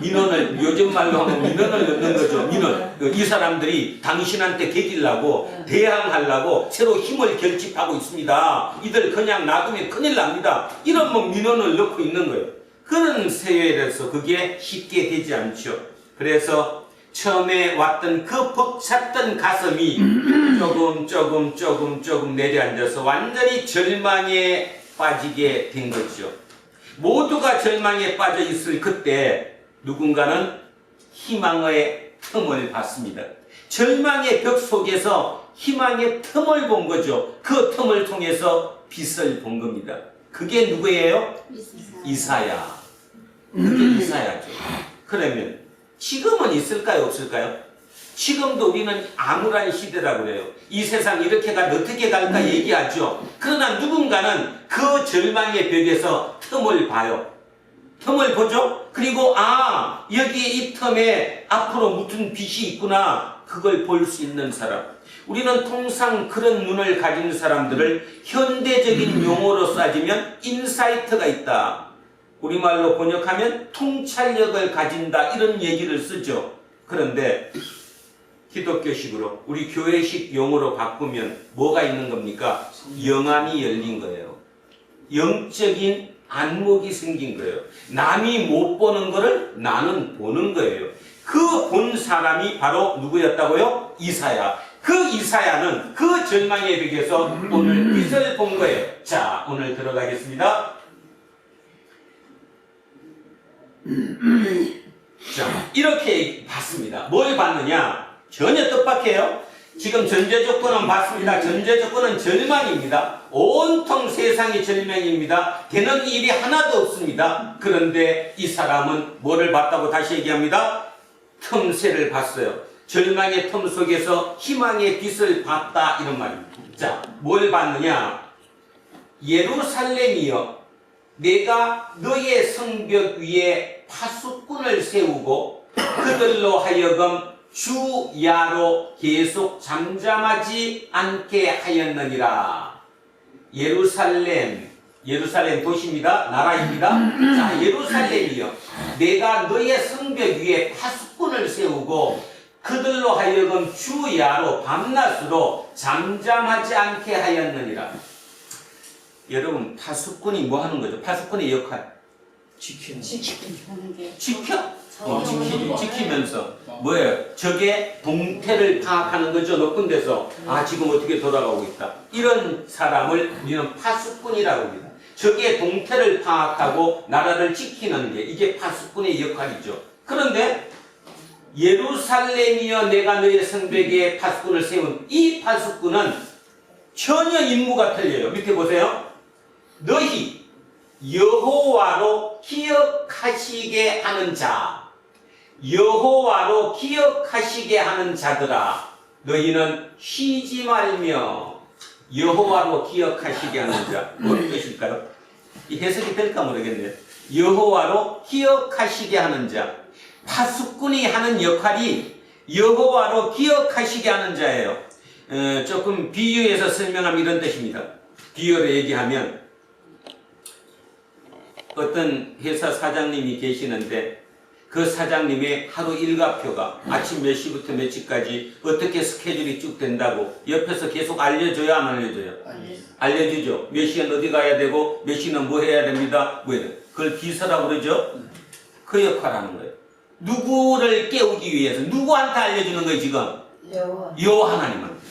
민원을, 요즘 말로 하면 민원을 넣는 거죠. 민원. 이 사람들이 당신한테 개기려고 대항하려고 새로 힘을 결집하고 있습니다. 이들 그냥 놔두면 큰일 납니다. 이런 민원을 넣고 있는 거예요. 그런 세월에서 그게 쉽게 되지 않죠. 그래서 처음에 왔던 그 벅찼던 가슴이 조금 내려앉아서 완전히 절망에 빠지게 된 거죠. 모두가 절망에 빠져 있을 그때 누군가는 희망의 틈을 봤습니다. 절망의 벽 속에서 희망의 틈을 본 거죠. 그 틈을 통해서 빛을 본 겁니다. 그게 누구예요? 이사야. 그게 이사야죠. 그러면 지금은 있을까요? 없을까요? 지금도 우리는 암울한 시대라고 그래요. 이 세상 이렇게 가면 어떻게 갈까 얘기하죠. 그러나 누군가는 그 절망의 벽에서 틈을 봐요. 틈을 보죠. 그리고 여기에 이 틈에 앞으로 무슨 빛이 있구나. 그걸 볼 수 있는 사람. 우리는 통상 그런 눈을 가진 사람들을 현대적인 용어로 따지면 인사이트가 있다. 우리말로 번역하면 통찰력을 가진다. 이런 얘기를 쓰죠. 그런데 기독교식으로 우리 교회식 용어로 바꾸면 뭐가 있는 겁니까? 영안이 열린 거예요. 영적인 안목이 생긴 거예요. 남이 못 보는 거를 나는 보는 거예요. 그 본 사람이 바로 누구였다고요? 이사야. 그 이사야는 그 절망의 벽에서 오늘 빛을 본 거예요. 자, 오늘 들어가겠습니다. 자, 이렇게 봤습니다. 뭘 봤느냐? 전혀 뜻밖해요. 지금 전제 조건은 봤습니다. 전제 조건은 절망입니다. 온통 세상이 절망입니다. 되는 일이 하나도 없습니다. 그런데 이 사람은 뭐를 봤다고 다시 얘기합니다. 틈새를 봤어요. 절망의 틈 속에서 희망의 빛을 봤다 이런 말입니다. 자, 뭘 봤느냐? 예루살렘이여, 내가 너의 성벽 위에 파수꾼을 세우고 그들로 하여금 주야로 계속 잠잠하지 않게 하였느니라. 예루살렘 도시입니다. 나라입니다. 자, 예루살렘이여, 내가 너의 성벽 위에 파수꾼을 세우고 그들로 하여금 주야로 밤낮으로 잠잠하지 않게 하였느니라. 여러분, 파수꾼이 뭐 하는 거죠? 파수꾼의 역할. 지키는 지켜? 지키면서 뭐예요? 적의 동태를 파악하는 거죠. 높은 데서 지금 어떻게 돌아가고 있다. 이런 사람을 우리는 파수꾼이라고 합니다. 적의 동태를 파악하고 나라를 지키는 게 이게 파수꾼의 역할이죠. 그런데 예루살렘이여, 내가 너의 성벽에 파수꾼을 세운 이 파수꾼은 전혀 임무가 틀려요. 밑에 보세요. 너희 여호와로 기억하시게 하는 자, 여호와로 기억하시게 하는 자들아, 너희는 쉬지 말며. 여호와로 기억하시게 하는 자, 무슨 뜻일까요? 이 해석이 될까 모르겠네요. 여호와로 기억하시게 하는 자, 파수꾼이 하는 역할이 여호와로 기억하시게 하는 자예요. 조금 비유해서 설명하면 이런 뜻입니다. 비유로 얘기하면 어떤 회사 사장님이 계시는데 그 사장님의 하루 일과표가 아침 몇 시부터 몇 시까지 어떻게 스케줄이 쭉 된다고 옆에서 계속 알려줘요, 안 알려줘요? 알려주죠. 몇 시엔 어디 가야 되고 몇 시는 뭐 해야 됩니다. 그걸 비서라고 그러죠. 그 역할을 하는 거예요. 누구를 깨우기 위해서, 누구한테 알려주는 거예요 지금? 여호와 하나님한테.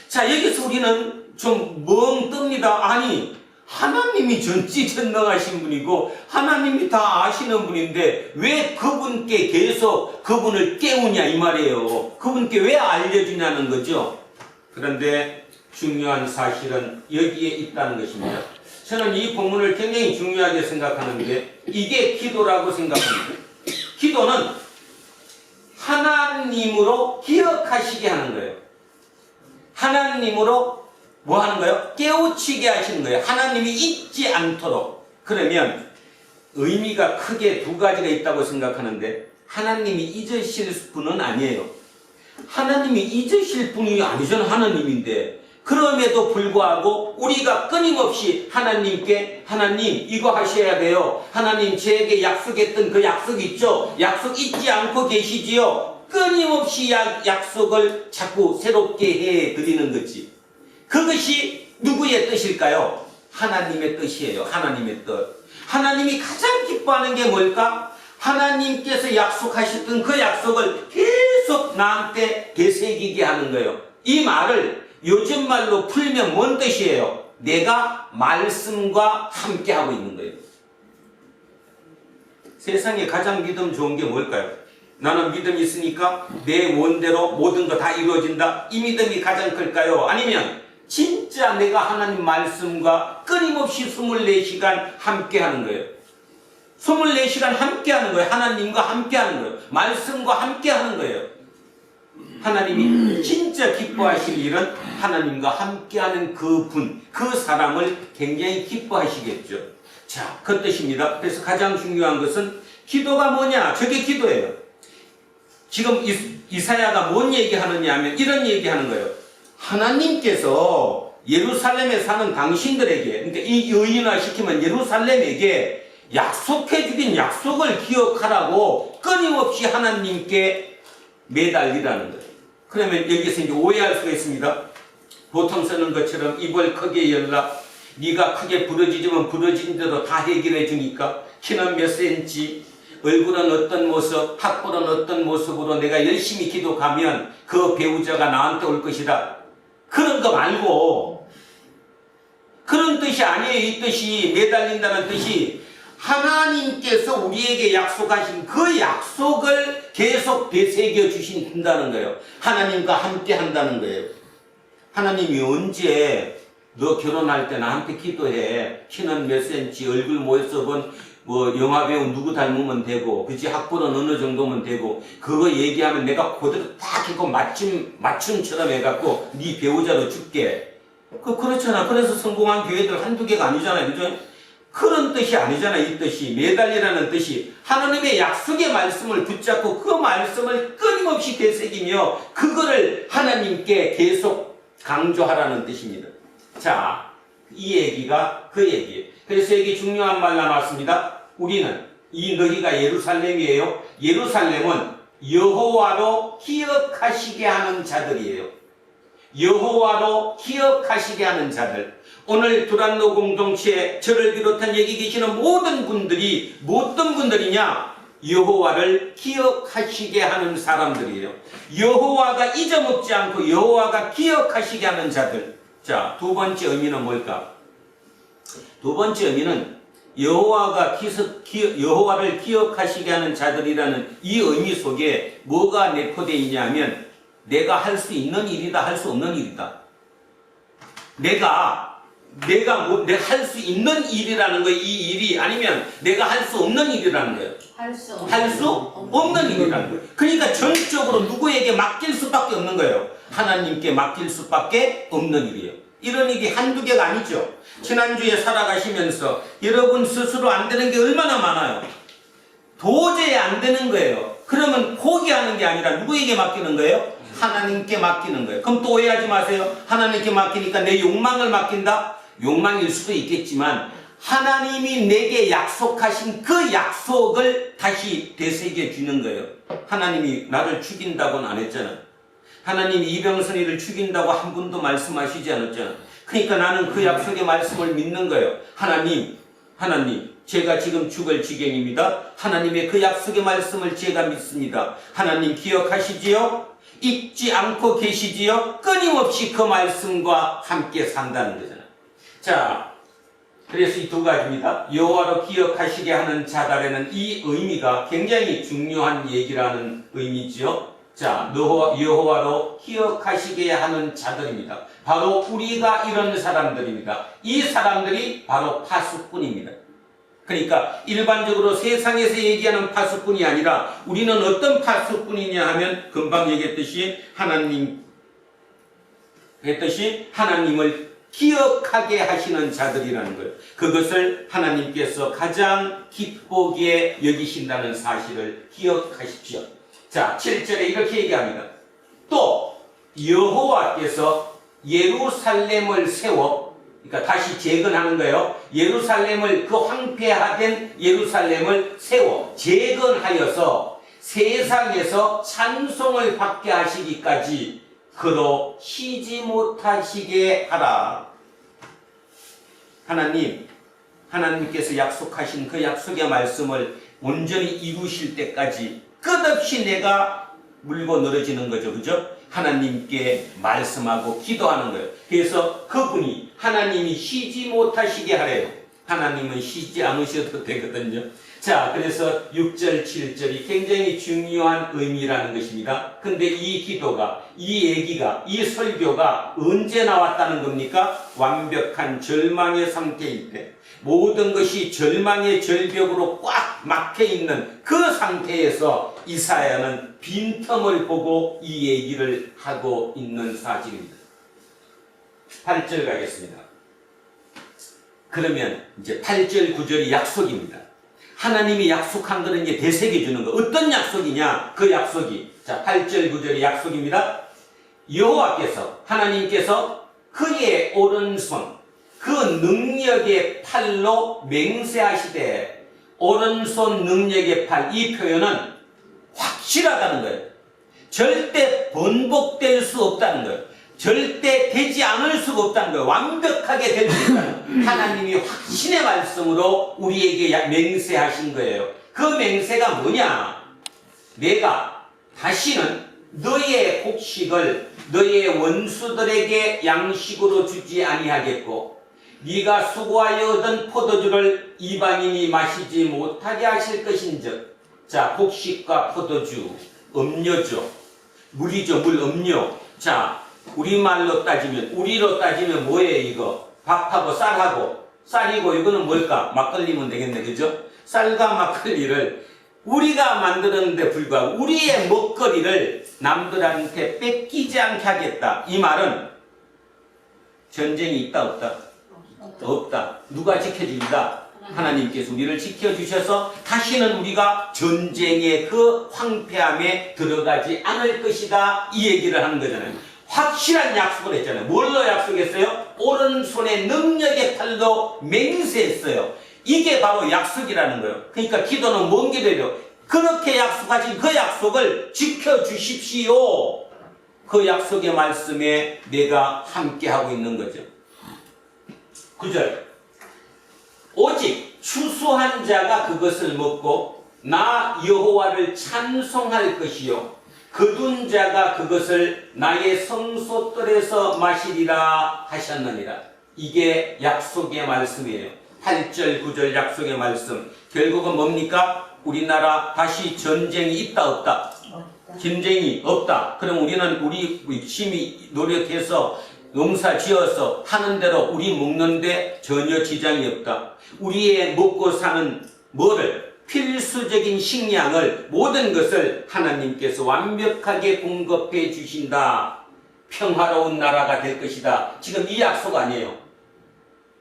자, 여기서 우리는 좀 멍 뜹니다. 아니, 하나님이 전지전능하신 분이고 하나님이 다 아시는 분인데 왜 그분께 계속 그분을 깨우냐 이 말이에요. 그분께 왜 알려주냐는 거죠. 그런데 중요한 사실은 여기에 있다는 것입니다. 저는 이 본문을 굉장히 중요하게 생각하는데 이게 기도라고 생각합니다. 기도는 하나님으로 기억하시게 하는 거예요. 하나님으로 뭐 하는 거예요? 깨우치게 하시는 거예요. 하나님이 잊지 않도록. 그러면 의미가 크게 두 가지가 있다고 생각하는데 하나님이 잊으실 분은 아니에요. 하나님이 잊으실 분이 아니잖아요. 하나님인데. 그럼에도 불구하고 우리가 끊임없이 하나님께 하나님 이거 하셔야 돼요. 하나님 저에게 약속했던 그 약속 있죠? 약속 잊지 않고 계시지요? 끊임없이 약속을 자꾸 새롭게 해드리는 거지. 그것이 누구의 뜻일까요? 하나님의 뜻이에요. 하나님의 뜻. 하나님이 가장 기뻐하는 게 뭘까? 하나님께서 약속하셨던 그 약속을 계속 나한테 되새기게 하는 거예요. 이 말을 요즘 말로 풀면 뭔 뜻이에요? 내가 말씀과 함께하고 있는 거예요. 세상에 가장 믿음 좋은 게 뭘까요? 나는 믿음이 있으니까 내 원대로 모든 거 다 이루어진다. 이 믿음이 가장 클까요? 아니면 진짜 내가 하나님 말씀과 끊임없이 24시간 함께하는 거예요. 24시간 함께하는 거예요. 하나님과 함께하는 거예요. 말씀과 함께하는 거예요. 하나님이 진짜 기뻐하실 일은 하나님과 함께하는 그 분, 그 사람을 굉장히 기뻐하시겠죠. 자, 그 뜻입니다. 그래서 가장 중요한 것은 기도가 뭐냐? 저게 기도예요. 지금 이사야가 뭔 얘기하느냐 하면 이런 얘기하는 거예요. 하나님께서 예루살렘에 사는 당신들에게, 그러니까 이 의인화 시키면 예루살렘에게 약속해 주신 약속을 기억하라고 끊임없이 하나님께 매달리라는 거예요. 그러면 여기서 이제 오해할 수가 있습니다. 보통 쓰는 것처럼 입을 크게 열라. 네가 크게 부러지지만 부러진 대로 다 해결해 주니까 키는 몇 센치, 얼굴은 어떤 모습, 학벌은 어떤 모습으로 내가 열심히 기도하면 그 배우자가 나한테 올 것이다. 그런 거 말고, 그런 뜻이 아니에요. 이 뜻이 매달린다는 뜻이 하나님께서 우리에게 약속하신 그 약속을 계속 되새겨 주신다는 거예요. 하나님과 함께 한다는 거예요. 하나님이 언제 너 결혼할 때 나한테 기도해. 키는 몇 센치, 얼굴 모습은 뭐 영화배우 누구 닮으면 되고, 그치, 학벌은 어느 정도면 되고, 그거 얘기하면 내가 그대로 딱 해고 맞춤처럼 해갖고 네 배우자로 줄게. 그렇잖아. 그래서 성공한 교회들 한두 개가 아니잖아요. 그죠? 그런 뜻이 아니잖아요. 이 뜻이 매달리라는 뜻이 하나님의 약속의 말씀을 붙잡고 그 말씀을 끊임없이 되새기며 그거를 하나님께 계속 강조하라는 뜻입니다. 자, 이 얘기가 그 얘기예요. 그래서 여기 중요한 말 나왔습니다. 우리는 이 너희가 예루살렘이에요. 예루살렘은 여호와로 기억하시게 하는 자들이에요. 여호와로 기억하시게 하는 자들. 오늘 두란노 공동체에 저를 비롯한 여기 계시는 모든 분들이 어떤 분들이냐? 여호와를 기억하시게 하는 사람들이에요. 여호와가 잊어먹지 않고 여호와가 기억하시게 하는 자들. 자, 두 번째 의미는 뭘까? 두 번째 의미는 여호와를 기억하시게 하는 자들이라는 이 의미 속에 뭐가 내포되어 있냐면 내가 할 수 있는 일이다, 할 수 없는 일이다. 내가 할 수 있는 일이라는 거예요. 이 일이 아니면 내가 할 수 없는 일이라는 거예요. 할 수 없는 일이라는 거예요. 그러니까 전적으로 누구에게 맡길 수밖에 없는 거예요. 하나님께 맡길 수밖에 없는 일이에요. 이런 일이 한두 개가 아니죠. 지난주에 살아가시면서 여러분 스스로 안 되는 게 얼마나 많아요. 도저히 안 되는 거예요. 그러면 포기하는 게 아니라 누구에게 맡기는 거예요? 하나님께 맡기는 거예요. 그럼 또 오해하지 마세요. 하나님께 맡기니까 내 욕망을 맡긴다? 욕망일 수도 있겠지만 하나님이 내게 약속하신 그 약속을 다시 되새겨 주는 거예요. 하나님이 나를 죽인다고는 안 했잖아. 하나님이 이병선이를 죽인다고 한 분도 말씀하시지 않았잖아. 그러니까 나는 그 약속의 말씀을 믿는 거예요. 하나님, 제가 지금 죽을 지경입니다. 하나님의 그 약속의 말씀을 제가 믿습니다. 하나님 기억하시지요? 잊지 않고 계시지요? 끊임없이 그 말씀과 함께 산다는 거잖아요. 자, 그래서 이 두 가지입니다. 여호와로 기억하시게 하는 자들에는 이 의미가 굉장히 중요한 얘기라는 의미지요. 자, 여호와로 기억하시게 하는 자들입니다. 바로 우리가 이런 사람들입니다. 이 사람들이 바로 파수꾼입니다. 그러니까 일반적으로 세상에서 얘기하는 파수꾼이 아니라 우리는 어떤 파수꾼이냐 하면 금방 얘기했듯이 하나님을 기억하게 하시는 자들이라는 거예요. 그것을 하나님께서 가장 기쁘게 여기신다는 사실을 기억하십시오. 자, 7절에 이렇게 얘기합니다. 또 여호와께서 예루살렘을 세워, 그러니까 다시 재건하는 거예요. 예루살렘을, 그 황폐화된 예루살렘을 세워 재건하여서 세상에서 찬송을 받게 하시기까지 그로 쉬지 못하시게 하라. 하나님께서 약속하신 그 약속의 말씀을 온전히 이루실 때까지 끝없이 내가 물고 늘어지는 거죠. 그죠? 하나님께 말씀하고 기도하는 거예요. 그래서 그분이 하나님이 쉬지 못하시게 하래요. 하나님은 쉬지 않으셔도 되거든요. 자, 그래서 6절, 7절이 굉장히 중요한 의미라는 것입니다. 근데 이 기도가, 이 얘기가, 이 설교가 언제 나왔다는 겁니까? 완벽한 절망의 상태일 때, 모든 것이 절망의 절벽으로 꽉 막혀있는 그 상태에서 이사야는 빈틈을 보고 이 얘기를 하고 있는 사실입니다. 8절 가겠습니다. 그러면 이제 8절, 9절이 약속입니다. 하나님이 약속한 거는 이제 되새겨 주는 거. 어떤 약속이냐? 그 약속이. 자, 8절, 9절이 약속입니다. 여호와께서, 하나님께서 그의 오른손, 그 능력의 팔로 맹세하시되, 오른손 능력의 팔, 이 표현은 확실하다는 거예요. 절대 번복될 수 없다는 거예요. 절대 되지 않을 수가 없다는 거예요. 완벽하게 될 수 있다는 하나님이 확신의 말씀으로 우리에게 맹세하신 거예요. 그 맹세가 뭐냐? 내가 다시는 너의 곡식을 너의 원수들에게 양식으로 주지 아니하겠고 네가 수고하여 얻은 포도주를 이방인이 마시지 못하게 하실 것인즉. 자, 곡식과 포도주, 음료죠. 물이죠, 물, 음료. 자, 우리로 따지면 뭐예요, 이거? 밥하고 쌀하고. 쌀이고 이거는 뭘까? 막걸리면 되겠네, 그죠? 쌀과 막걸리를 우리가 만들었는데 불구하고 우리의 먹거리를 남들한테 뺏기지 않게 하겠다. 이 말은 전쟁이 있다, 없다? 없다. 누가 지켜줍니다? 하나님께서 우리를 지켜주셔서 다시는 우리가 전쟁의 그 황폐함에 들어가지 않을 것이다. 이 얘기를 하는 거잖아요. 확실한 약속을 했잖아요. 뭘로 약속했어요? 오른손의 능력의 팔로 맹세했어요. 이게 바로 약속이라는 거예요. 그러니까 기도는 뭔 기도예요? 그렇게 약속하신 그 약속을 지켜주십시오. 그 약속의 말씀에 내가 함께하고 있는 거죠. 9절. 오직 추수한 자가 그것을 먹고 나 여호와를 찬송할 것이요 거둔 자가 그것을 나의 성소뜰에서 마시리라 하셨느니라. 이게 약속의 말씀이에요. 8절 9절 약속의 말씀. 결국은 뭡니까? 우리나라 다시 전쟁이 있다 없다? 전쟁이 없다. 그럼 우리는 우리 열심히 노력해서 농사 지어서 하는 대로 우리 먹는데 전혀 지장이 없다. 우리의 먹고 사는 뭐를? 필수적인 식량을, 모든 것을 하나님께서 완벽하게 공급해 주신다. 평화로운 나라가 될 것이다. 지금 이 약속 아니에요.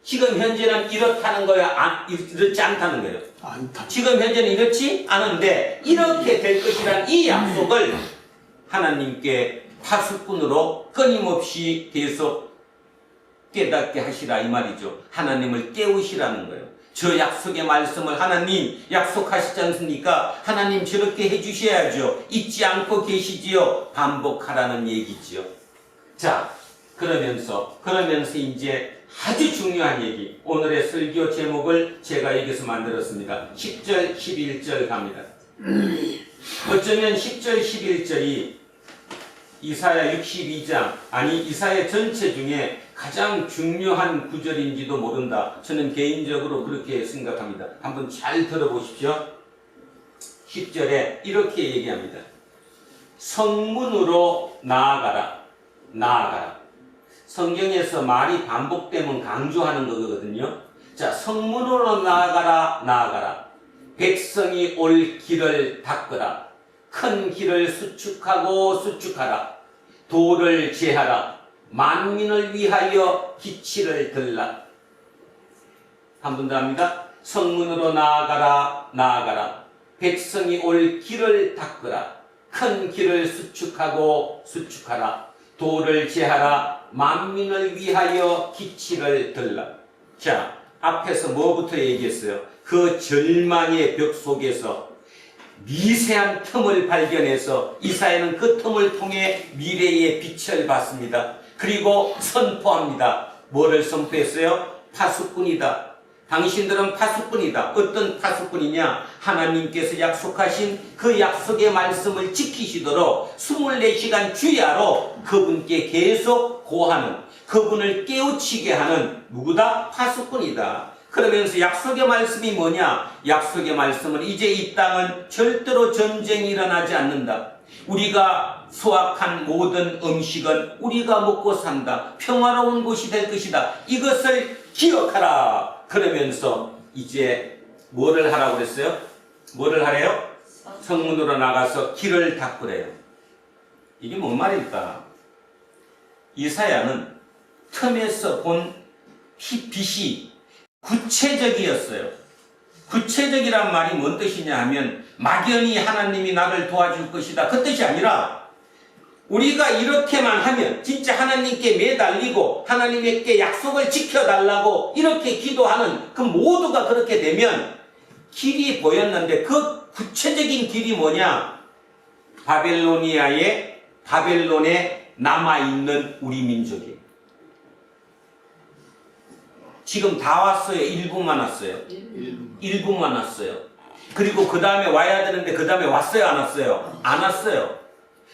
지금 현재는 이렇다는 거야, 이렇지 않다는 거예요. 지금 현재는 이렇지 않은데 이렇게 될 것이란 이 약속을 하나님께 파수꾼으로 끊임없이 계속 깨닫게 하시라 이 말이죠. 하나님을 깨우시라는 거예요. 저 약속의 말씀을 하나님 약속하시지 않습니까? 하나님 저렇게 해주셔야죠. 잊지 않고 계시지요. 반복하라는 얘기지요. 자, 그러면서 이제 아주 중요한 얘기, 오늘의 설교 제목을 제가 여기서 만들었습니다. 10절 11절 갑니다. 어쩌면 10절 11절이 이사야 62장, 아니 이사야 전체 중에 가장 중요한 구절인지도 모른다. 저는 개인적으로 그렇게 생각합니다. 한번 잘 들어보십시오. 10절에 이렇게 얘기합니다. 성문으로 나아가라. 나아가라. 성경에서 말이 반복되면 강조하는 거거든요. 자, 성문으로 나아가라. 나아가라. 백성이 올 길을 닦으라. 큰 길을 수축하고 수축하라. 도를 제하라. 만민을 위하여 기치를 들라. 한 번 더 합니다. 성문으로 나아가라. 나아가라. 백성이 올 길을 닦으라. 큰 길을 수축하고 수축하라. 도를 제하라. 만민을 위하여 기치를 들라. 자, 앞에서 뭐부터 얘기했어요? 그 절망의 벽 속에서 미세한 틈을 발견해서 이사야는 그 틈을 통해 미래의 빛을 봤습니다. 그리고 선포합니다. 뭐를 선포했어요? 파수꾼이다. 당신들은 파수꾼이다. 어떤 파수꾼이냐? 하나님께서 약속하신 그 약속의 말씀을 지키시도록 24시간 주야로 그분께 계속 고하는, 그분을 깨우치게 하는 누구다? 파수꾼이다. 그러면서 약속의 말씀이 뭐냐? 약속의 말씀은 이제 이 땅은 절대로 전쟁이 일어나지 않는다. 우리가 수확한 모든 음식은 우리가 먹고 산다. 평화로운 곳이 될 것이다. 이것을 기억하라. 그러면서 이제 뭐를 하라고 그랬어요? 뭐를 하래요? 성문으로 나가서 길을 닦으래요. 이게 뭔 말일까? 이사야는 틈에서 본 빛이 구체적이었어요. 구체적이란 말이 뭔 뜻이냐 하면 막연히 하나님이 나를 도와줄 것이다. 그 뜻이 아니라 우리가 이렇게만 하면 진짜 하나님께 매달리고 하나님께 약속을 지켜달라고 이렇게 기도하는 그 모두가 그렇게 되면 길이 보였는데 그 구체적인 길이 뭐냐? 바벨론에 남아있는 우리 민족이에요. 지금 다 왔어요? 일부만 왔어요? 일부만 왔어요. 그리고 그 다음에 와야 되는데 그 다음에 왔어요? 안 왔어요? 안 왔어요.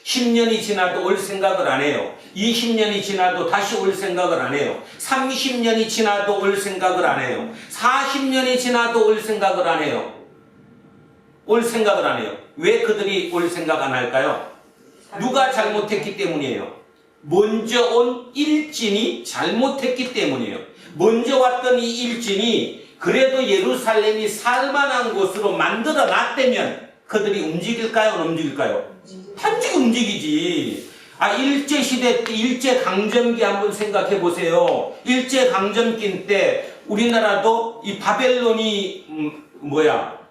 10년이 지나도 올 생각을 안 해요. 20년이 지나도 다시 올 생각을 안 해요. 30년이 지나도 올 생각을 안 해요. 40년이 지나도 올 생각을 안 해요. 올 생각을 안 해요. 왜 그들이 올 생각 안 할까요? 누가 잘못했기 때문이에요. 먼저 온 일진이 잘못했기 때문이에요. 먼저 왔던 이 일진이 그래도 예루살렘이 살만한 곳으로 만들어 놨다면 그들이 움직일까요? 안 움직일까요? 단지 움직이지. 일제시대 때 일제강점기 한번 생각해 보세요. 일제강점기 때 우리나라도 이 바벨론이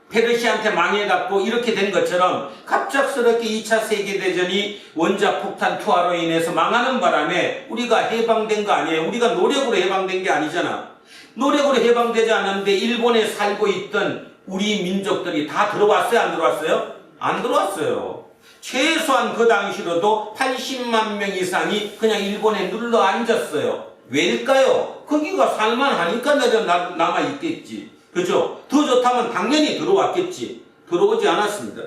페르시아한테 망해갖고 이렇게 된 것처럼 갑작스럽게 2차 세계대전이 원자폭탄 투하로 인해서 망하는 바람에 우리가 해방된 거 아니에요. 우리가 노력으로 해방된 게 아니잖아. 노력으로 해방되지 않았는데 일본에 살고 있던 우리 민족들이 다 들어왔어요? 안 들어왔어요? 안 들어왔어요. 최소한 그 당시로도 80만 명 이상이 그냥 일본에 눌러 앉았어요. 왜일까요? 거기가 살만하니까 남아있겠지. 그죠? 더 좋다면 당연히 들어왔겠지. 들어오지 않았습니다.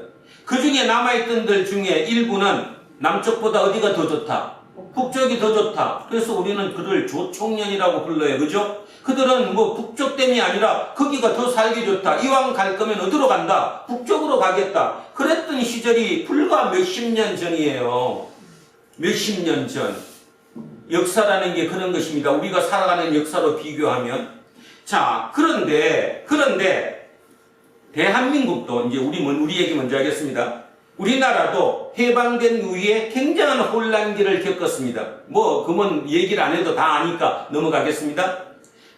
그 중에 남아있던들 중에 일부는 남쪽보다 어디가 더 좋다? 북쪽이 더 좋다. 그래서 우리는 그들 조총련이라고 불러요. 그죠? 그들은 북쪽 댐이 아니라 거기가 더 살기 좋다. 이왕 갈 거면 어디로 간다? 북쪽으로 가겠다. 그랬던 시절이 불과 몇십 년 전이에요. 몇십 년 전. 역사라는 게 그런 것입니다. 우리가 살아가는 역사로 비교하면. 자, 그런데 대한민국도 이제 우리 얘기 먼저 하겠습니다. 우리나라도 해방된 후에 굉장한 혼란기를 겪었습니다. 그건 얘기를 안 해도 다 아니까 넘어가겠습니다.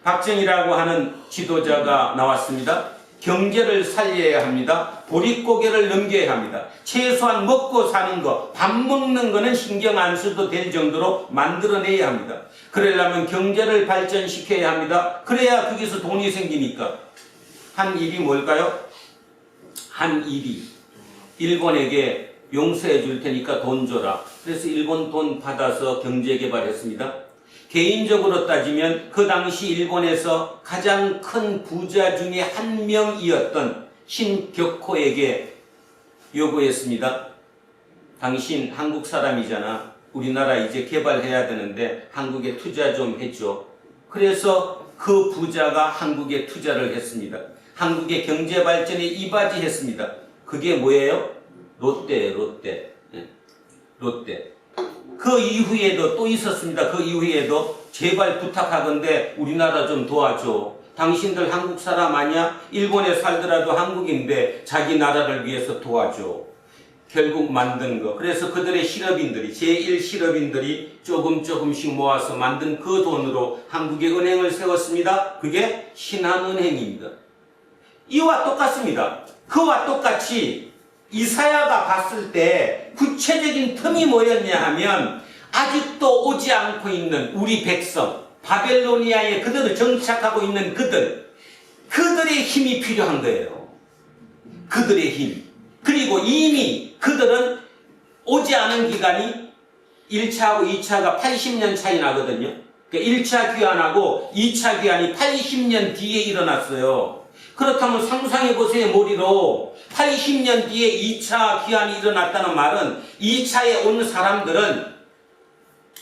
박정희라고 하는 지도자가 나왔습니다. 경제를 살려야 합니다. 보릿고개를 넘겨야 합니다. 최소한 먹고 사는 거, 밥 먹는 거는 신경 안 써도 될 정도로 만들어내야 합니다. 그러려면 경제를 발전시켜야 합니다. 그래야 거기서 돈이 생기니까. 한 일이 뭘까요? 한 일이 일본에게 용서해 줄 테니까 돈 줘라. 그래서 일본 돈 받아서 경제개발했습니다. 개인적으로 따지면 그 당시 일본에서 가장 큰 부자 중에 한 명이었던 신격호에게 요구했습니다. 당신 한국 사람이잖아. 우리나라 이제 개발해야 되는데 한국에 투자 좀 해줘. 그래서 그 부자가 한국에 투자를 했습니다. 한국의 경제 발전에 이바지했습니다. 그게 뭐예요? 롯데. 그 이후에도 또 있었습니다. 그 이후에도 제발 부탁하건대 우리나라 좀 도와줘. 당신들 한국 사람 아니야? 일본에 살더라도 한국인데 자기 나라를 위해서 도와줘. 결국 만든 거. 그래서 그들의 실업인들이, 제1실업인들이 조금씩 모아서 만든 그 돈으로 한국의 은행을 세웠습니다. 그게 신한은행입니다. 이와 똑같습니다. 그와 똑같이 이사야가 봤을 때 구체적인 틈이 뭐였냐 하면 아직도 오지 않고 있는 우리 백성, 바벨로니아에 그들을 정착하고 있는 그들의 힘이 필요한 거예요. 그들의 힘. 그리고 이미 그들은 오지 않은 기간이 1차하고 2차가 80년 차이 나거든요. 그러니까 1차 귀환하고 2차 귀환이 80년 뒤에 일어났어요. 그렇다면 상상해보세요. 머리로 80년 뒤에 2차 귀환이 일어났다는 말은 2차에 온 사람들은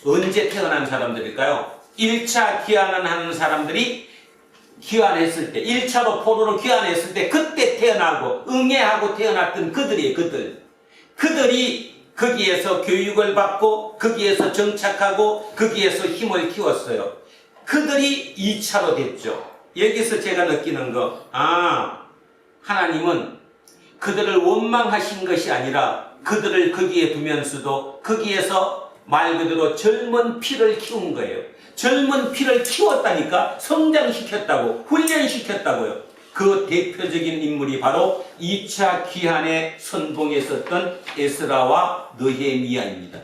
언제 태어난 사람들일까요? 1차 귀환을 하는 사람들이 귀환했을 때, 1차로 포로로 귀환했을 때 그때 태어나고 응애하고 태어났던 그들이 거기에서 교육을 받고 거기에서 정착하고 거기에서 힘을 키웠어요. 그들이 2차로 됐죠. 여기서 제가 느끼는 거, 하나님은 그들을 원망하신 것이 아니라 그들을 거기에 두면서도 거기에서 말 그대로 젊은 피를 키운 거예요. 젊은 피를 키웠다니까, 성장시켰다고, 훈련시켰다고요. 그 대표적인 인물이 바로 2차 귀환의 선봉에 섰던 에스라와 느헤미야입니다.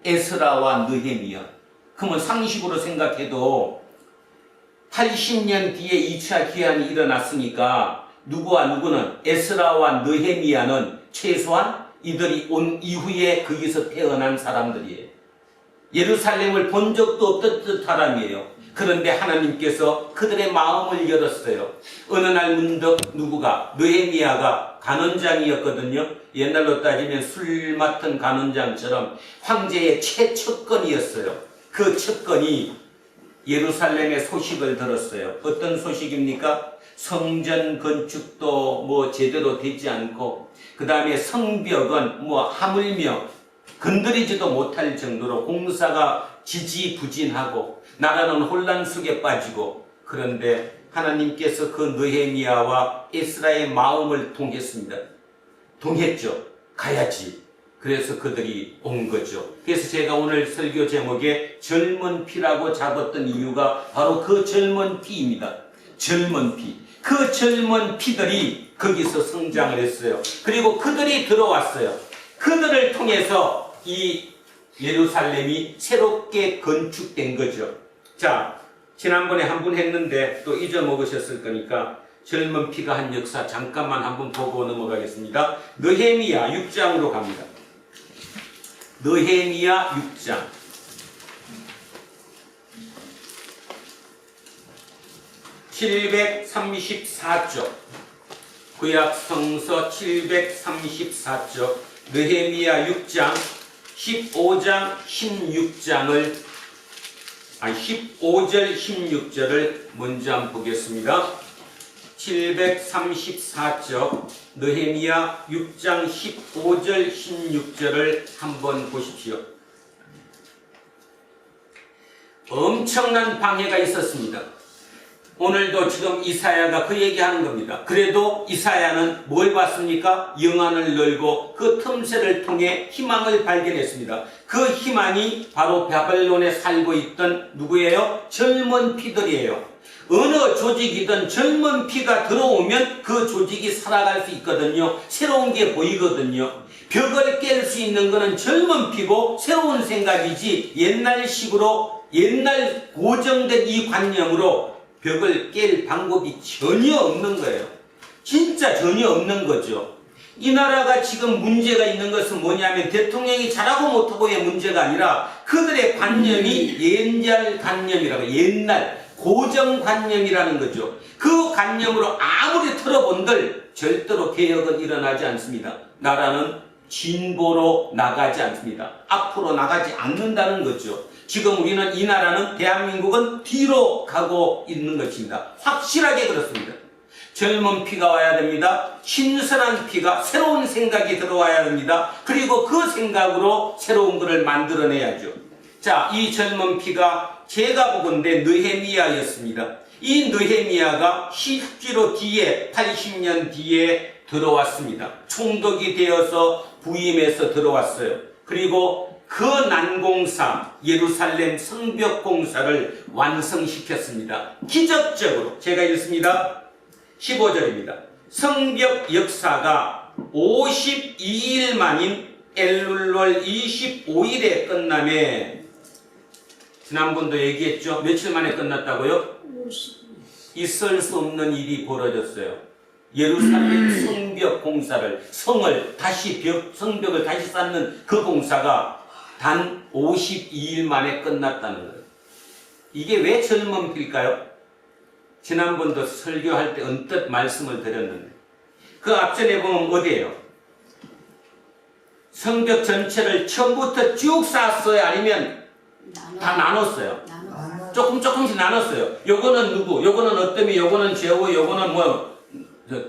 에스라와 느헤미야. 그러면 상식으로 생각해도 80년 뒤에 2차 귀환이 일어났으니까 누구와 누구는, 에스라와 느헤미야는 최소한 이들이 온 이후에 거기서 태어난 사람들이에요. 예루살렘을 본 적도 없던 사람이에요. 그런데 하나님께서 그들의 마음을 열었어요. 어느 날 문득 느헤미야가 간원장이었거든요. 옛날로 따지면 술 맡은 간원장처럼 황제의 최측근이었어요. 그 측근이 예루살렘의 소식을 들었어요. 어떤 소식입니까? 성전 건축도 뭐 제대로 되지 않고, 그 다음에 성벽은 뭐 하물며 건드리지도 못할 정도로 공사가 지지부진하고 나라는 혼란 속에 빠지고, 그런데 하나님께서 그 느헤미야와 에스라의 마음을 통했습니다. 통했죠. 가야지. 그래서 그들이 온 거죠. 그래서 제가 오늘 설교 제목에 젊은 피라고 잡았던 이유가 바로 그 젊은 피입니다. 젊은 피. 그 젊은 피들이 거기서 성장을 했어요. 그리고 그들이 들어왔어요. 그들을 통해서 이 예루살렘이 새롭게 건축된 거죠. 자, 지난번에 한 번 했는데 또 잊어먹으셨을 거니까 젊은 피가 한 역사 잠깐만 한번 보고 넘어가겠습니다. 느헤미야 6장으로 갑니다. 느헤미야 6장. (734쪽) 구약 성서 734쪽 느헤미야 6장 15장 16장을 15절 16절을 먼저 한번 보겠습니다. 734쪽 느헤미야 6장 15절 16절을 한번 보십시오. 엄청난 방해가 있었습니다. 오늘도 지금 이사야가 그 얘기하는 겁니다. 그래도 이사야는 뭘 봤습니까? 영안을 열고 그 틈새를 통해 희망을 발견했습니다. 그 희망이 바로 바벨론에 살고 있던 누구예요? 젊은 피들이에요. 어느 조직이든 젊은 피가 들어오면 그 조직이 살아갈 수 있거든요. 새로운 게 보이거든요. 벽을 깰 수 있는 것은 젊은 피고 새로운 생각이지, 옛날식으로 옛날 고정된 이 관념으로 벽을 깰 방법이 전혀 없는 거예요. 진짜 전혀 없는 거죠. 이 나라가 지금 문제가 있는 것은 뭐냐면 대통령이 잘하고 못하고의 문제가 아니라 그들의 관념이 옛날 관념이라고, 옛날 고정관념이라는 거죠. 그 관념으로 아무리 틀어본들 절대로 개혁은 일어나지 않습니다. 나라는 진보로 나가지 않습니다. 앞으로 나가지 않는다는 거죠. 지금 우리는, 이 나라는, 대한민국은 뒤로 가고 있는 것입니다. 확실하게 그렇습니다. 젊은 피가 와야 됩니다. 신선한 피가, 새로운 생각이 들어와야 됩니다. 그리고 그 생각으로 새로운 것을 만들어내야죠. 자, 이 젊은 피가 제가 보건대 느헤미야였습니다. 이 느헤미야가 실제로 뒤에 80년 뒤에 들어왔습니다. 총독이 되어서 부임해서 들어왔어요. 그리고 그 난공사, 예루살렘 성벽 공사를 완성시켰습니다. 기적적으로. 제가 읽습니다. 15절입니다. 성벽 역사가 52일 만인 엘룰월 25일에 끝나매, 지난번도 얘기했죠. 며칠 만에 끝났다고요? 있을 수 없는 일이 벌어졌어요. 예루살렘 성벽 공사를, 성벽을 다시 쌓는 그 공사가 단 52일 만에 끝났다는 거예요. 이게 왜 젊은 피일까요? 지난번도 설교할 때 언뜻 말씀을 드렸는데, 그 앞전에 보면 어디예요? 성벽 전체를 처음부터 쭉 쌓았어요? 아니면 다 나눴어요? 조금씩 나눴어요. 요거는 누구, 요거는 어떠미, 요거는 제후, 요거는 뭐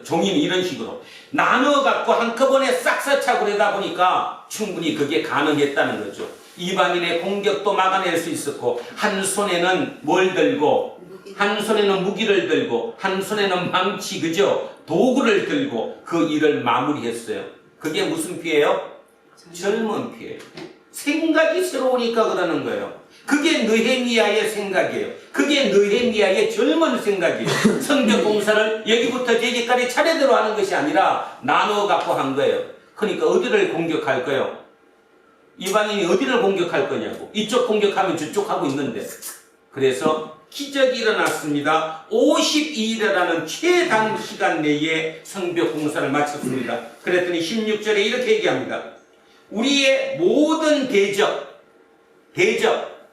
종인, 이런 식으로 나눠갖고 한꺼번에 싹싹차고 그러다 보니까 충분히 그게 가능했다는 거죠. 이방인의 공격도 막아낼 수 있었고, 한 손에는 뭘 들고, 한 손에는 무기를 들고, 한 손에는 망치, 그죠? 도구를 들고 그 일을 마무리했어요. 그게 무슨 피예요? 젊은 피예요. 생각이 새로우니까 그러는 거예요. 그게 느헤미야의 생각이에요. 그게 느헤미야의 젊은 생각이에요. 성벽 공사를 여기부터 저기까지 차례대로 하는 것이 아니라 나눠 갖고 한 거예요. 그러니까 어디를 공격할 거예요? 이방인이 어디를 공격할 거냐고. 이쪽 공격하면 저쪽 하고 있는데. 그래서 기적이 일어났습니다. 52일이라는 최단 시간 내에 성벽 공사를 마쳤습니다. 그랬더니 16절에 이렇게 얘기합니다. 우리의 모든 대적,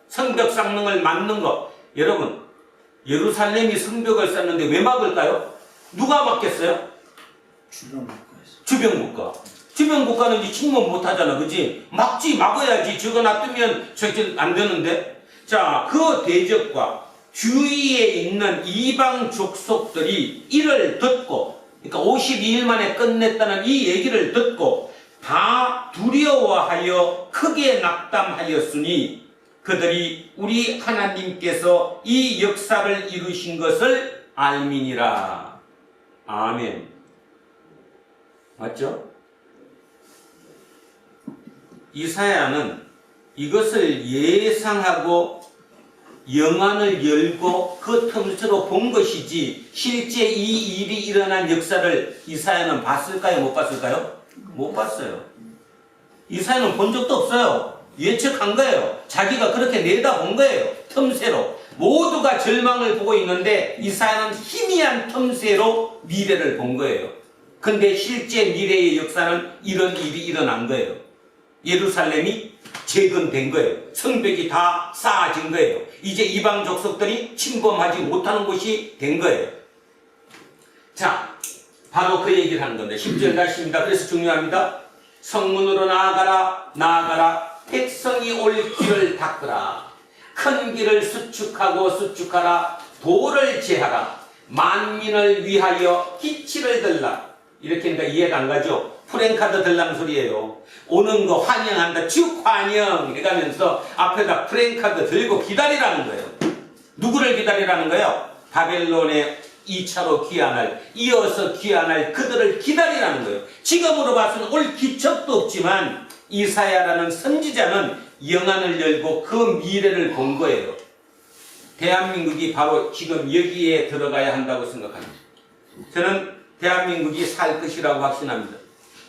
성벽 쌓는 걸 막는 것. 여러분, 예루살렘이 성벽을 쌓는데 왜 막을까요? 누가 막겠어요? 주로 막고 있어. 주변 국가. 주변 국가는 이제 침범 못 하잖아. 그지? 막아야지. 저거 놔두면 저기 안 되는데. 자, 그 대적과 주위에 있는 이방 족속들이 이를 듣고, 그러니까 52일 만에 끝냈다는 이 얘기를 듣고 다 두려워하여 크게 낙담하였으니 그들이 우리 하나님께서 이 역사를 이루신 것을 알미니라. 아멘. 맞죠? 이사야는 이것을 예상하고 영안을 열고 그 틈새로 본 것이지 실제 이 일이 일어난 역사를 이사야는 봤을까요? 못 봤을까요? 못 봤어요. 이사야는 본 적도 없어요. 예측한 거예요. 자기가 그렇게 내다본 거예요. 틈새로. 모두가 절망을 보고 있는데 이사야는 희미한 틈새로 미래를 본 거예요. 근데 실제 미래의 역사는 이런 일이 일어난 거예요. 예루살렘이 재건된 거예요. 성벽이 다 쌓아진 거예요. 이제 이방 족속들이 침범하지 못하는 곳이 된 거예요. 자, 바로 그 얘기를 하는 건데 10절 다시입니다. 그래서 중요합니다. 성문으로 나아가라. 백성이 올 길을 닦으라. 큰 길을 수축하라. 돌을 제하라. 만민을 위하여 기치를 들라. 이렇게 하니까 이해가 안 가죠? 프랭카드 들라는 소리예요. 오는 거 환영한다. 축환영 이러면서 앞에다 프랭카드 들고 기다리라는 거예요. 누구를 기다리라는 거예요? 바벨론의 2차로 귀환할, 이어서 귀환할 그들을 기다리라는 거예요. 지금으로 봐서는 올 기척도 없지만 이사야라는 선지자는 영안을 열고 그 미래를 본 거예요. 대한민국이 바로 지금 여기에 들어가야 한다고 생각합니다. 저는 대한민국이 살 것이라고 확신합니다.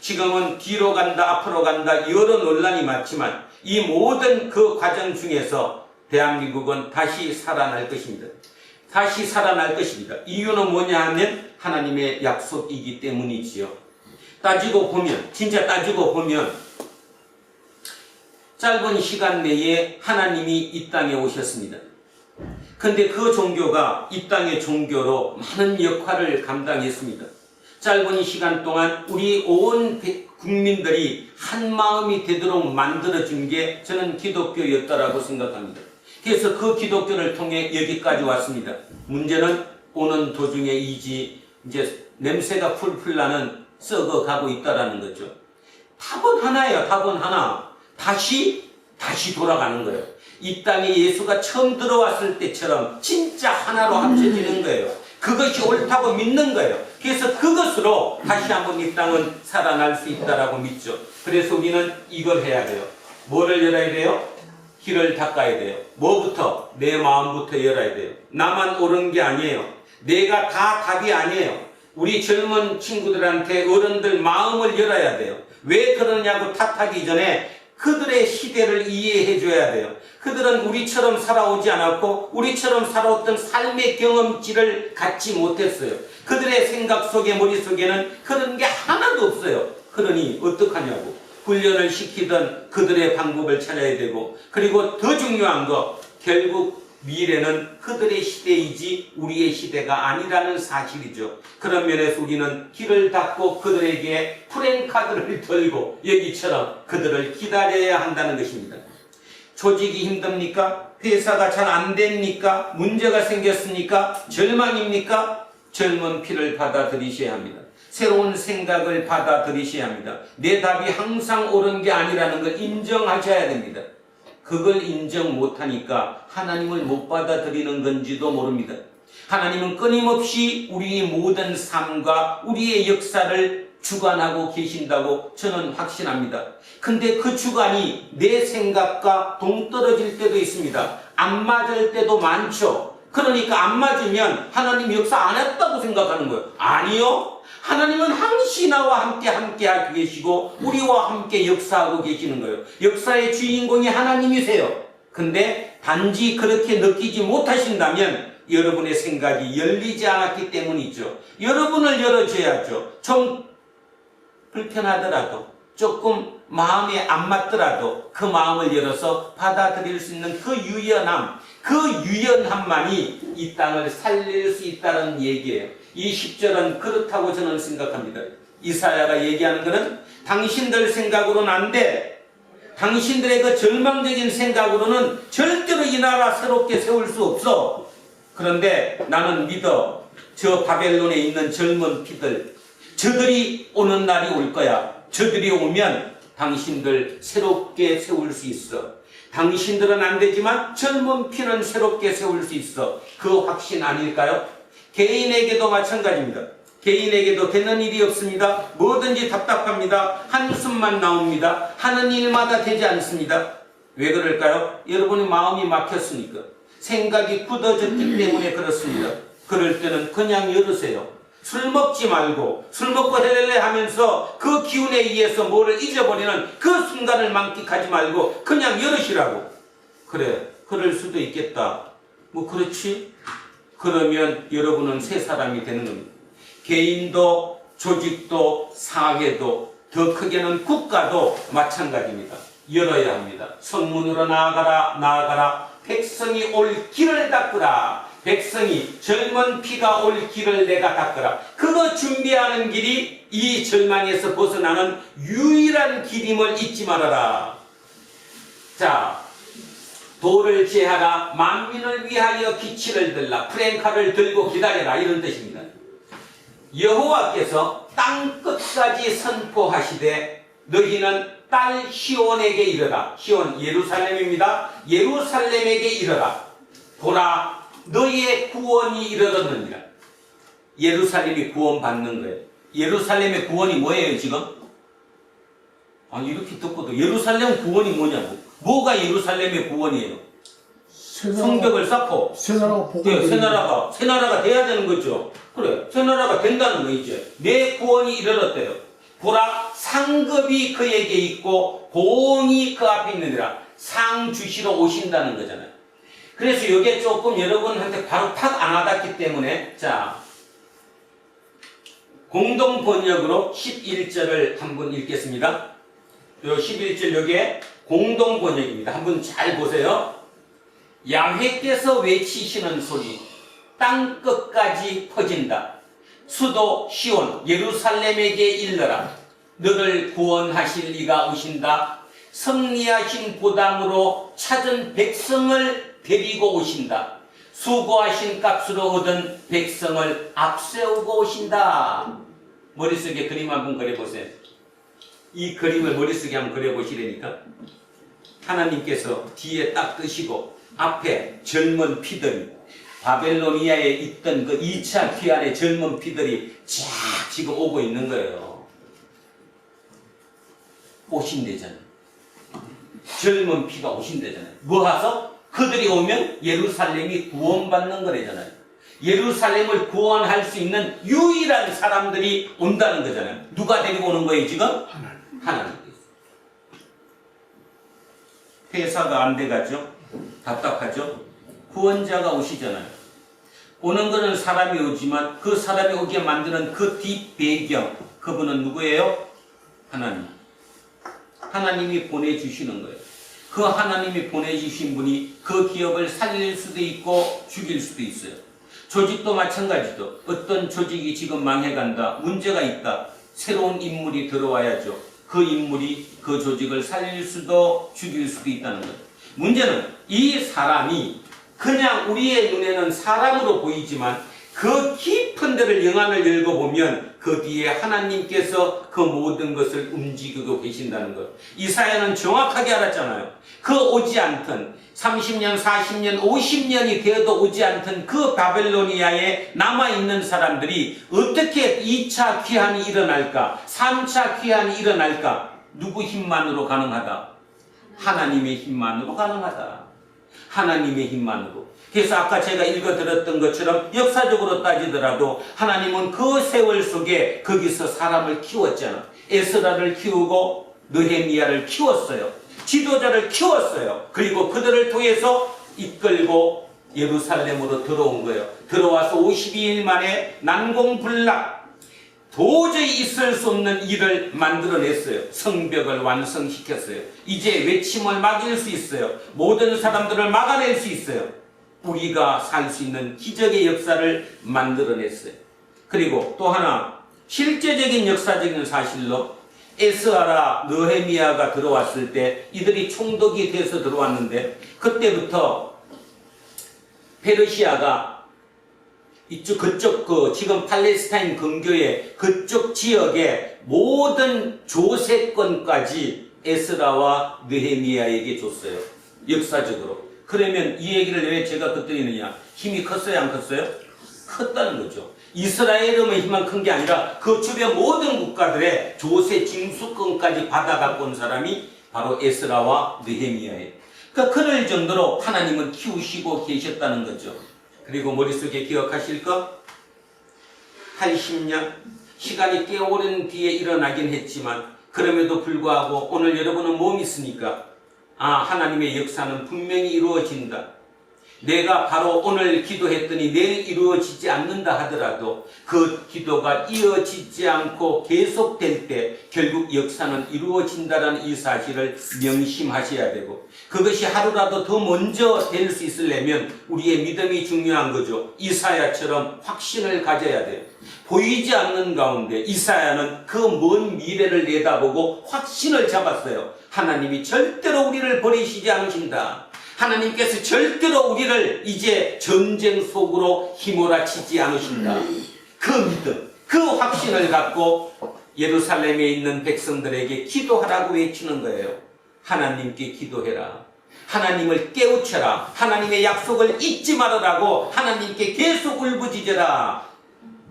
지금은 뒤로 간다, 앞으로 간다, 여러 논란이 많지만 이 모든 그 과정 중에서 대한민국은 다시 살아날 것입니다. 다시 살아날 것입니다. 이유는 뭐냐 하면 하나님의 약속이기 때문이지요. 진짜 따지고 보면 짧은 시간 내에 하나님이 이 땅에 오셨습니다. 근데 그 종교가 이 땅의 종교로 많은 역할을 감당했습니다. 짧은 시간 동안 우리 온 국민들이 한 마음이 되도록 만들어준 게 저는 기독교였다라고 생각합니다. 그래서 그 기독교를 통해 여기까지 왔습니다. 문제는 오는 도중에 이제 냄새가 풀풀 나는 썩어가고 있다라는 거죠. 답은 하나예요. 답은 하나. 다시 돌아가는 거예요. 이 땅에 예수가 처음 들어왔을 때처럼 진짜 하나로 합쳐지는 거예요. 그것이 옳다고 믿는 거예요. 그래서 그것으로 다시 한번 이 땅은 살아날 수 있다라고 믿죠. 그래서 우리는 이걸 해야 돼요. 뭐를 열어야 돼요? 길을 닦아야 돼요. 뭐부터? 내 마음부터 열어야 돼요. 나만 옳은 게 아니에요. 내가 다 답이 아니에요. 우리 젊은 친구들한테 어른들 마음을 열어야 돼요. 왜 그러냐고 탓하기 전에 그들의 시대를 이해해 줘야 돼요. 그들은 우리처럼 살아오지 않았고 우리처럼 살아왔던 삶의 경험치를 갖지 못했어요. 그들의 생각 속에 머릿속에는 그런 게 하나도 없어요. 그러니 어떡하냐고. 훈련을 시키던 그들의 방법을 찾아야 되고, 그리고 더 중요한 거, 결국 미래는 그들의 시대이지 우리의 시대가 아니라는 사실이죠. 그런 면에서 우리는 길을 닫고 그들에게 프랭카드를 들고 여기처럼 그들을 기다려야 한다는 것입니다. 조직이 힘듭니까? 회사가 잘 안 됩니까? 문제가 생겼습니까? 절망입니까? 젊은 피를 받아들이셔야 합니다. 새로운 생각을 받아들이셔야 합니다. 내 답이 항상 옳은 게 아니라는 걸 인정하셔야 됩니다. 그걸 인정 못하니까 하나님을 못 받아들이는 건지도 모릅니다. 하나님은 끊임없이 우리의 모든 삶과 우리의 역사를 주관하고 계신다고 저는 확신합니다. 근데 그 주관이 내 생각과 동떨어질 때도 있습니다. 안 맞을 때도 많죠. 그러니까 안 맞으면 하나님 역사 안 했다고 생각하는 거예요. 아니요. 하나님은 항시 나와 함께 하고 계시고 우리와 함께 역사하고 계시는 거예요. 역사의 주인공이 하나님이세요. 근데 단지 그렇게 느끼지 못하신다면 여러분의 생각이 열리지 않았기 때문이죠. 여러분을 열어줘야죠. 좀 불편하더라도, 조금 마음에 안 맞더라도 그 마음을 열어서 받아들일 수 있는 그 유연함만이 이 땅을 살릴 수 있다는 얘기예요. 이 10절은 그렇다고 저는 생각합니다. 이사야가 얘기하는 것은 당신들 생각으로는 안 돼. 당신들의 그 절망적인 생각으로는 절대로 이 나라 새롭게 세울 수 없어. 그런데 나는 믿어. 저 바벨론에 있는 젊은 피들, 저들이 오는 날이 올 거야. 저들이 오면 당신들 새롭게 세울 수 있어. 당신들은 안 되지만 젊은 피는 새롭게 세울 수 있어. 그 확신 아닐까요? 개인에게도 마찬가지입니다. 개인에게도 되는 일이 없습니다. 뭐든지 답답합니다. 한숨만 나옵니다. 하는 일마다 되지 않습니다. 왜 그럴까요? 여러분의 마음이 막혔으니까. 생각이 굳어졌기 때문에 그렇습니다. 그럴 때는 그냥 열으세요. 술 먹지 말고 술 먹고 헬렐레 하면서 그 기운에 의해서 뭐를 잊어버리는 그 순간을 만끽하지 말고 그냥 열으시라고. 그래, 그럴 수도 있겠다. 뭐 그렇지? 그러면 여러분은 새 사람이 되는 겁니다. 개인도 조직도 사회도 더 크게는 국가도 마찬가지입니다. 열어야 합니다. 성문으로 나아가라 나아가라. 백성이 올 길을 닦으라. 백성이 젊은 피가 올 길을 내가 닦으라. 그거 준비하는 길이 이 절망에서 벗어나는 유일한 길임을 잊지 말아라. 자, 돌을 제하라. 만민을 위하여 기치를 들라. 프랭카를 들고 기다려라. 이런 뜻입니다. 여호와께서 땅 끝까지 선포하시되 너희는 딸 시온에게 이르라. 시온 예루살렘입니다. 예루살렘에게 이르라. 보라, 너희의 구원이 이르렀느니라. 예루살렘이 구원받는 거예요. 예루살렘의 구원이 뭐예요 지금? 아니 이렇게 듣고도 예루살렘 구원이 뭐냐고. 뭐가 예루살렘의 구원이에요? 성벽을 쌓고 새나라가 복을 네, 새 나라가 돼야 되는 거죠. 그래, 새 나라가 된다는 거 이제. 내 구원이 이르렀대요. 보라, 상급이 그에게 있고 보응이 그 앞에 있느니라. 상 주시러 오신다는 거잖아요. 그래서 이게 조금 여러분한테 바로 팍 안 와닿기 때문에, 자, 공동 번역으로 11절을 한번 읽겠습니다. 요 11절 요게 공동 번역입니다. 한번 잘 보세요. 야훼께서 외치시는 소리 땅 끝까지 퍼진다. 수도 시온 예루살렘에게 일러라. 너를 구원하실 이가 오신다. 승리하신 보담으로 찾은 백성을 데리고 오신다. 수고하신 값으로 얻은 백성을 앞세우고 오신다. 머릿속에 그림 한번 그려보세요. 이 그림을 머릿속에 한번 그려보시려니까 하나님께서 뒤에 딱 뜨시고 앞에 젊은 피들이 바벨로니아에 있던 그 2차 귀환의 젊은 피들이 쫙 지금 오고 있는 거예요. 오신대잖아요. 젊은 피가 오신대잖아요. 뭐 하서? 그들이 오면 예루살렘이 구원받는 거래잖아요. 예루살렘을 구원할 수 있는 유일한 사람들이 온다는 거잖아요. 누가 데리고 오는 거예요 지금? 하나님께서. 회사가 안 돼가죠? 답답하죠? 구원자가 오시잖아요. 오는 거는 사람이 오지만 그 사람이 오게 만드는 그 뒷배경, 그분은 누구예요? 하나님. 하나님이 보내주시는 거예요. 그 하나님이 보내주신 분이 그 기업을 살릴 수도 있고 죽일 수도 있어요. 조직도 마찬가지죠. 어떤 조직이 지금 망해간다, 문제가 있다, 새로운 인물이 들어와야죠. 그 인물이 그 조직을 살릴 수도 죽일 수도 있다는 거예요. 문제는 이 사람이 그냥 우리의 눈에는 사람으로 보이지만 그 깊은 데를 영안을 읽어보면 그 뒤에 하나님께서 그 모든 것을 움직이고 계신다는 것. 이사야는 정확하게 알았잖아요. 그 오지 않던 30년, 40년, 50년이 되어도 오지 않던 그 바벨로니아에 남아있는 사람들이 어떻게 2차 귀환이 일어날까? 3차 귀환이 일어날까? 누구 힘만으로 가능하다? 하나님의 힘만으로 가능하다. 하나님의 힘만으로. 그래서 아까 제가 읽어드렸던 것처럼 역사적으로 따지더라도 하나님은 그 세월 속에 거기서 사람을 키웠잖아. 에스라를 키우고 느헤미야를 키웠어요. 지도자를 키웠어요. 그리고 그들을 통해서 이끌고 예루살렘으로 들어온 거예요. 들어와서 52일 만에 난공불락 도저히 있을 수 없는 일을 만들어냈어요. 성벽을 완성시켰어요. 이제 외침을 막을 수 있어요. 모든 사람들을 막아낼 수 있어요. 우리가 살 수 있는 기적의 역사를 만들어냈어요. 그리고 또 하나 실제적인 역사적인 사실로 에스라와 느헤미야가 들어왔을 때 이들이 총독이 돼서 들어왔는데 그때부터 페르시아가 그쪽 지금 팔레스타인 근교의 그쪽 지역의 모든 조세권까지 에스라와 느헤미야에게 줬어요. 역사적으로. 그러면 이 얘기를 왜 제가 덧드리느냐? 힘이 컸어요, 안 컸어요? 컸다는 거죠. 이스라엘에만 힘만 큰 게 아니라 그 주변 모든 국가들의 조세 징수권까지 받아갖고 온 사람이 바로 에스라와 느헤미야예요. 그러니까 그럴 정도로 하나님은 키우시고 계셨다는 거죠. 그리고 머릿속에 기억하실 거? 80년 시간이 꽤 오랜 뒤에 일어나긴 했지만 그럼에도 불구하고 오늘 여러분은 뭐 믿습니까? 하나님의 역사는 분명히 이루어진다. 내가 바로 오늘 기도했더니 내일 이루어지지 않는다 하더라도 그 기도가 이어지지 않고 계속될 때 결국 역사는 이루어진다는 이 사실을 명심하셔야 되고, 그것이 하루라도 더 먼저 될 수 있으려면 우리의 믿음이 중요한 거죠. 이사야처럼 확신을 가져야 돼요. 보이지 않는 가운데 이사야는 그 먼 미래를 내다보고 확신을 잡았어요. 하나님이 절대로 우리를 버리시지 않으신다. 하나님께서 절대로 우리를 이제 전쟁 속으로 휘몰아치지 않으신다. 그 믿음, 그 확신을 갖고 예루살렘에 있는 백성들에게 기도하라고 외치는 거예요. 하나님께 기도해라. 하나님을 깨우쳐라. 하나님의 약속을 잊지 말으라고 하나님께 계속 울부짖어라.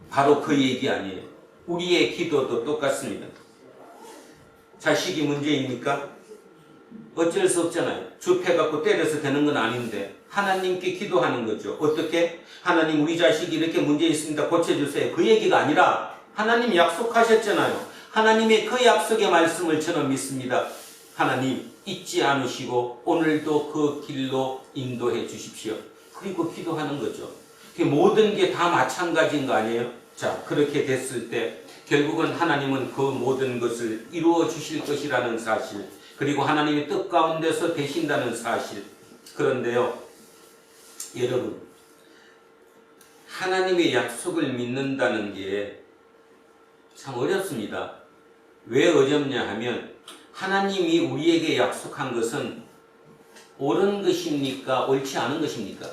바로 그 얘기 아니에요. 우리의 기도도 똑같습니다. 자식이 문제입니까? 어쩔 수 없잖아요. 좁혀갖고 때려서 되는 건 아닌데 하나님께 기도하는 거죠. 어떻게? 하나님, 우리 자식이 이렇게 문제 있습니다. 고쳐주세요. 그 얘기가 아니라 하나님 약속하셨잖아요. 하나님의 그 약속의 말씀을 저는 믿습니다. 하나님 잊지 않으시고 오늘도 그 길로 인도해 주십시오. 그리고 기도하는 거죠. 모든 게 다 마찬가지인 거 아니에요? 자, 그렇게 됐을 때 결국은 하나님은 그 모든 것을 이루어 주실 것이라는 사실, 그리고 하나님의 뜻 가운데서 되신다는 사실. 그런데요, 여러분, 하나님의 약속을 믿는다는 게 참 어렵습니다. 왜 어렵냐 하면 하나님이 우리에게 약속한 것은 옳은 것입니까? 옳지 않은 것입니까?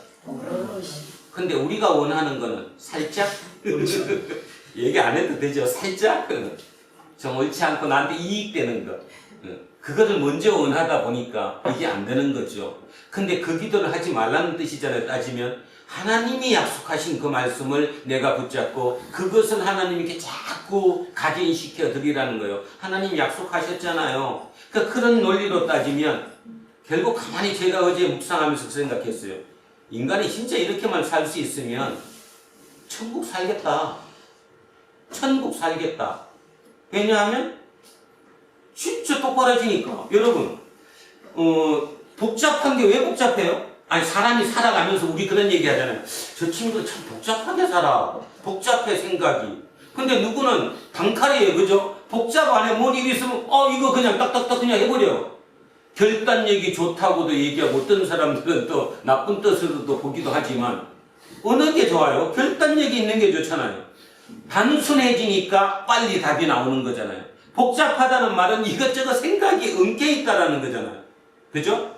근데 우리가 원하는 거는 살짝 얘기 안 해도 되죠. 살짝 좀 옳지 않고 나한테 이익되는 것, 그거를 먼저 원하다 보니까 이게 안 되는 거죠. 근데 그 기도를 하지 말라는 뜻이잖아요. 따지면 하나님이 약속하신 그 말씀을 내가 붙잡고 그것을 하나님께 자꾸 각인시켜 드리라는 거예요. 하나님 약속하셨잖아요. 그러니까 그런 논리로 따지면 결국 가만히 제가 어제 묵상하면서 생각했어요. 인간이 진짜 이렇게만 살 수 있으면 천국 살겠다. 천국 살겠다. 왜냐하면 진짜 똑바라지니까. 여러분, 복잡한 게 왜 복잡해요? 아니, 사람이 살아가면서 우리 그런 얘기 하잖아요. 저 친구 참 복잡하게 살아. 복잡해, 생각이. 근데 누구는 단칼이에요. 그죠? 복잡 안에 뭔 일이 있으면 이거 그냥 딱딱딱 그냥 해버려. 결단력이 좋다고도 얘기하고 어떤 사람들은 또 나쁜 뜻으로도 보기도 하지만 어느 게 좋아요? 결단력이 있는 게 좋잖아요. 단순해지니까 빨리 답이 나오는 거잖아요. 복잡하다는 말은 이것저것 생각이 엉켜 있다라는 거잖아요. 그죠?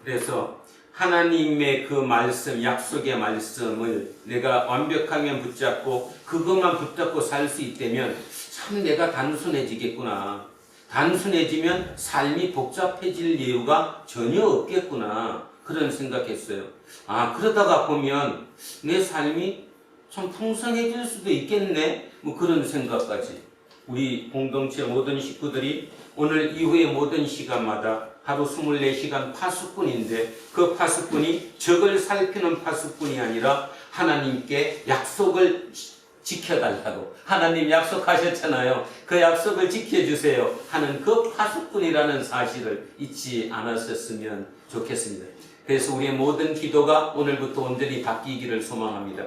그래서 하나님의 그 말씀, 약속의 말씀을 내가 완벽하게 붙잡고 그것만 붙잡고 살 수 있다면 참 내가 단순해지겠구나. 단순해지면 삶이 복잡해질 이유가 전혀 없겠구나. 그런 생각했어요. 그러다가 보면 내 삶이 참 풍성해질 수도 있겠네. 뭐 그런 생각까지. 우리 공동체 모든 식구들이 오늘 이후의 모든 시간마다 하루 24시간 파수꾼인데 그 파수꾼이 적을 살피는 파수꾼이 아니라 하나님께 약속을 지켜달라고, 하나님 약속하셨잖아요. 그 약속을 지켜주세요 하는 그 파수꾼이라는 사실을 잊지 않았었으면 좋겠습니다. 그래서 우리의 모든 기도가 오늘부터 온전히 바뀌기를 소망합니다.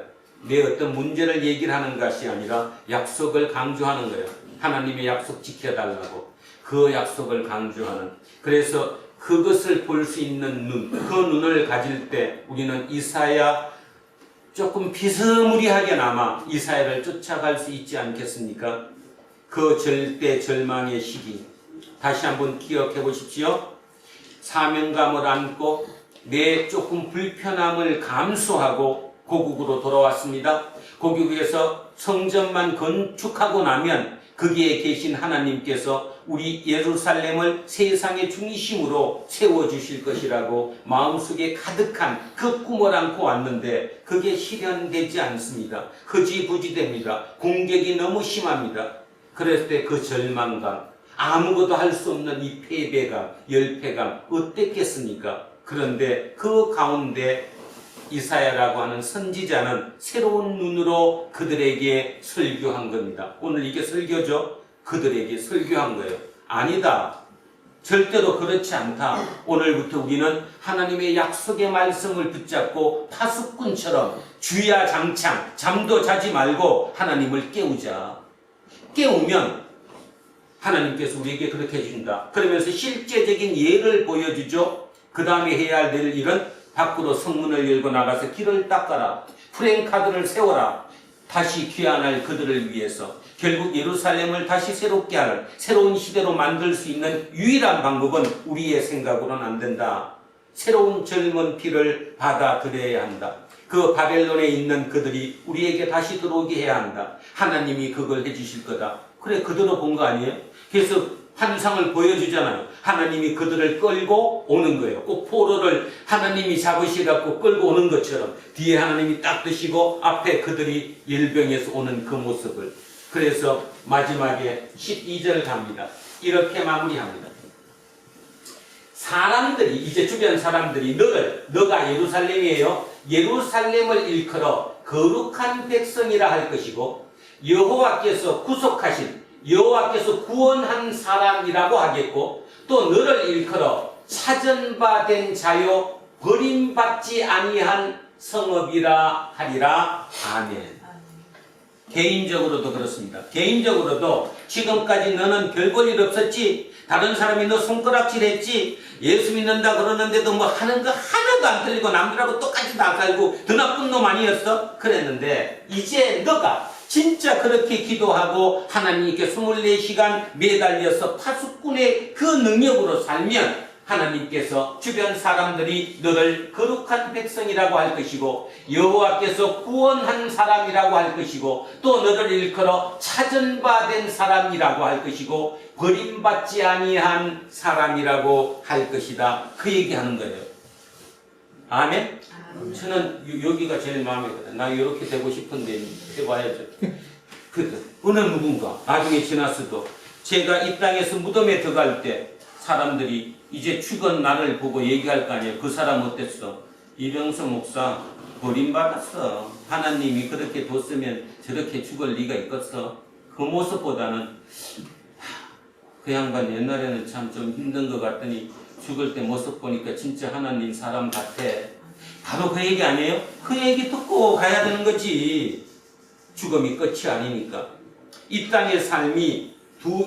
내 어떤 문제를 얘기를 하는 것이 아니라 약속을 강조하는 거예요. 하나님의 약속 지켜달라고, 그 약속을 강조하는. 그래서 그것을 볼 수 있는 눈, 그 눈을 가질 때 우리는 이사야 조금 비스무리하게나마 이사야를 쫓아갈 수 있지 않겠습니까? 그 절대 절망의 시기 다시 한번 기억해 보십시오. 사명감을 안고 내 조금 불편함을 감수하고 고국으로 돌아왔습니다. 고국에서 성전만 건축하고 나면 거기에 계신 하나님께서 우리 예루살렘을 세상의 중심으로 세워주실 것이라고 마음속에 가득한 그 꿈을 안고 왔는데 그게 실현되지 않습니다. 흐지부지됩니다. 공격이 너무 심합니다. 그랬을 때 그 절망감, 아무것도 할 수 없는 이 패배감, 열패감 어땠겠습니까? 그런데 그 가운데 이사야라고 하는 선지자는 새로운 눈으로 그들에게 설교한 겁니다. 오늘 이게 설교죠? 그들에게 설교한 거예요. 아니다. 절대로 그렇지 않다. 오늘부터 우리는 하나님의 약속의 말씀을 붙잡고 파수꾼처럼 주야장창 잠도 자지 말고 하나님을 깨우자. 깨우면 하나님께서 우리에게 그렇게 해준다. 그러면서 실제적인 예를 보여주죠. 그 다음에 해야 할 일은 밖으로 성문을 열고 나가서 길을 닦아라. 프랭카드를 세워라. 다시 귀환할 그들을 위해서 결국 예루살렘을 다시 새롭게 하는 새로운 시대로 만들 수 있는 유일한 방법은 우리의 생각으로는 안 된다. 새로운 젊은 피를 받아들여야 한다. 그 바벨론에 있는 그들이 우리에게 다시 들어오게 해야 한다. 하나님이 그걸 해주실 거다. 그래, 그대로 본 거 아니에요? 그래서 환상을 보여주잖아요. 하나님이 그들을 끌고 오는 거예요. 꼭 포로를 하나님이 잡으셔갖고 끌고 오는 것처럼 뒤에 하나님이 딱 드시고 앞에 그들이 열병에서 오는 그 모습을. 그래서 마지막에 12절 갑니다. 이렇게 마무리합니다. 사람들이 이제 주변 사람들이 너가 예루살렘이에요. 예루살렘을 일컬어 거룩한 백성이라 할 것이고 여호와께서 구속하신 여호와께서 구원한 사람이라고 하겠고 또 너를 일컬어 찾은바된 자요 버림받지 아니한 성읍이라 하리라. 아멘. 개인적으로도 그렇습니다. 개인적으로도 지금까지 너는 별 볼 일 없었지. 다른 사람이 너 손가락질 했지. 예수 믿는다 그러는데도 뭐 하는 거 하나도 안 틀리고 남들하고 똑같이 다 살고 더 나쁜 놈 아니었어? 그랬는데 이제 너가 진짜 그렇게 기도하고 하나님께 24시간 매달려서 파수꾼의 그 능력으로 살면 하나님께서 주변 사람들이 너를 거룩한 백성이라고 할 것이고 여호와께서 구원한 사람이라고 할 것이고 또 너를 일컬어 찾은 바 된 사람이라고 할 것이고 버림받지 아니한 사람이라고 할 것이다. 그 얘기하는 거예요. 아멘? 저는 여기가 제일 마음에 들어요. 나 이렇게 되고 싶은데 해봐야죠. 어느 누군가 나중에 지났어도 제가 이 땅에서 무덤에 들어갈 때 사람들이 이제 죽은 나를 보고 얘기할 거 아니에요. 그 사람 어땠어? 이병서 목사 버림받았어. 하나님이 그렇게 뒀으면 저렇게 죽을 리가 있겠어? 그 모습보다는 그 양반 옛날에는 참 좀 힘든 것 같더니 죽을 때 모습 보니까 진짜 하나님 사람 같아. 바로 그 얘기 아니에요? 그 얘기 듣고 가야 되는 거지. 죽음이 끝이 아니니까. 이 땅의 삶이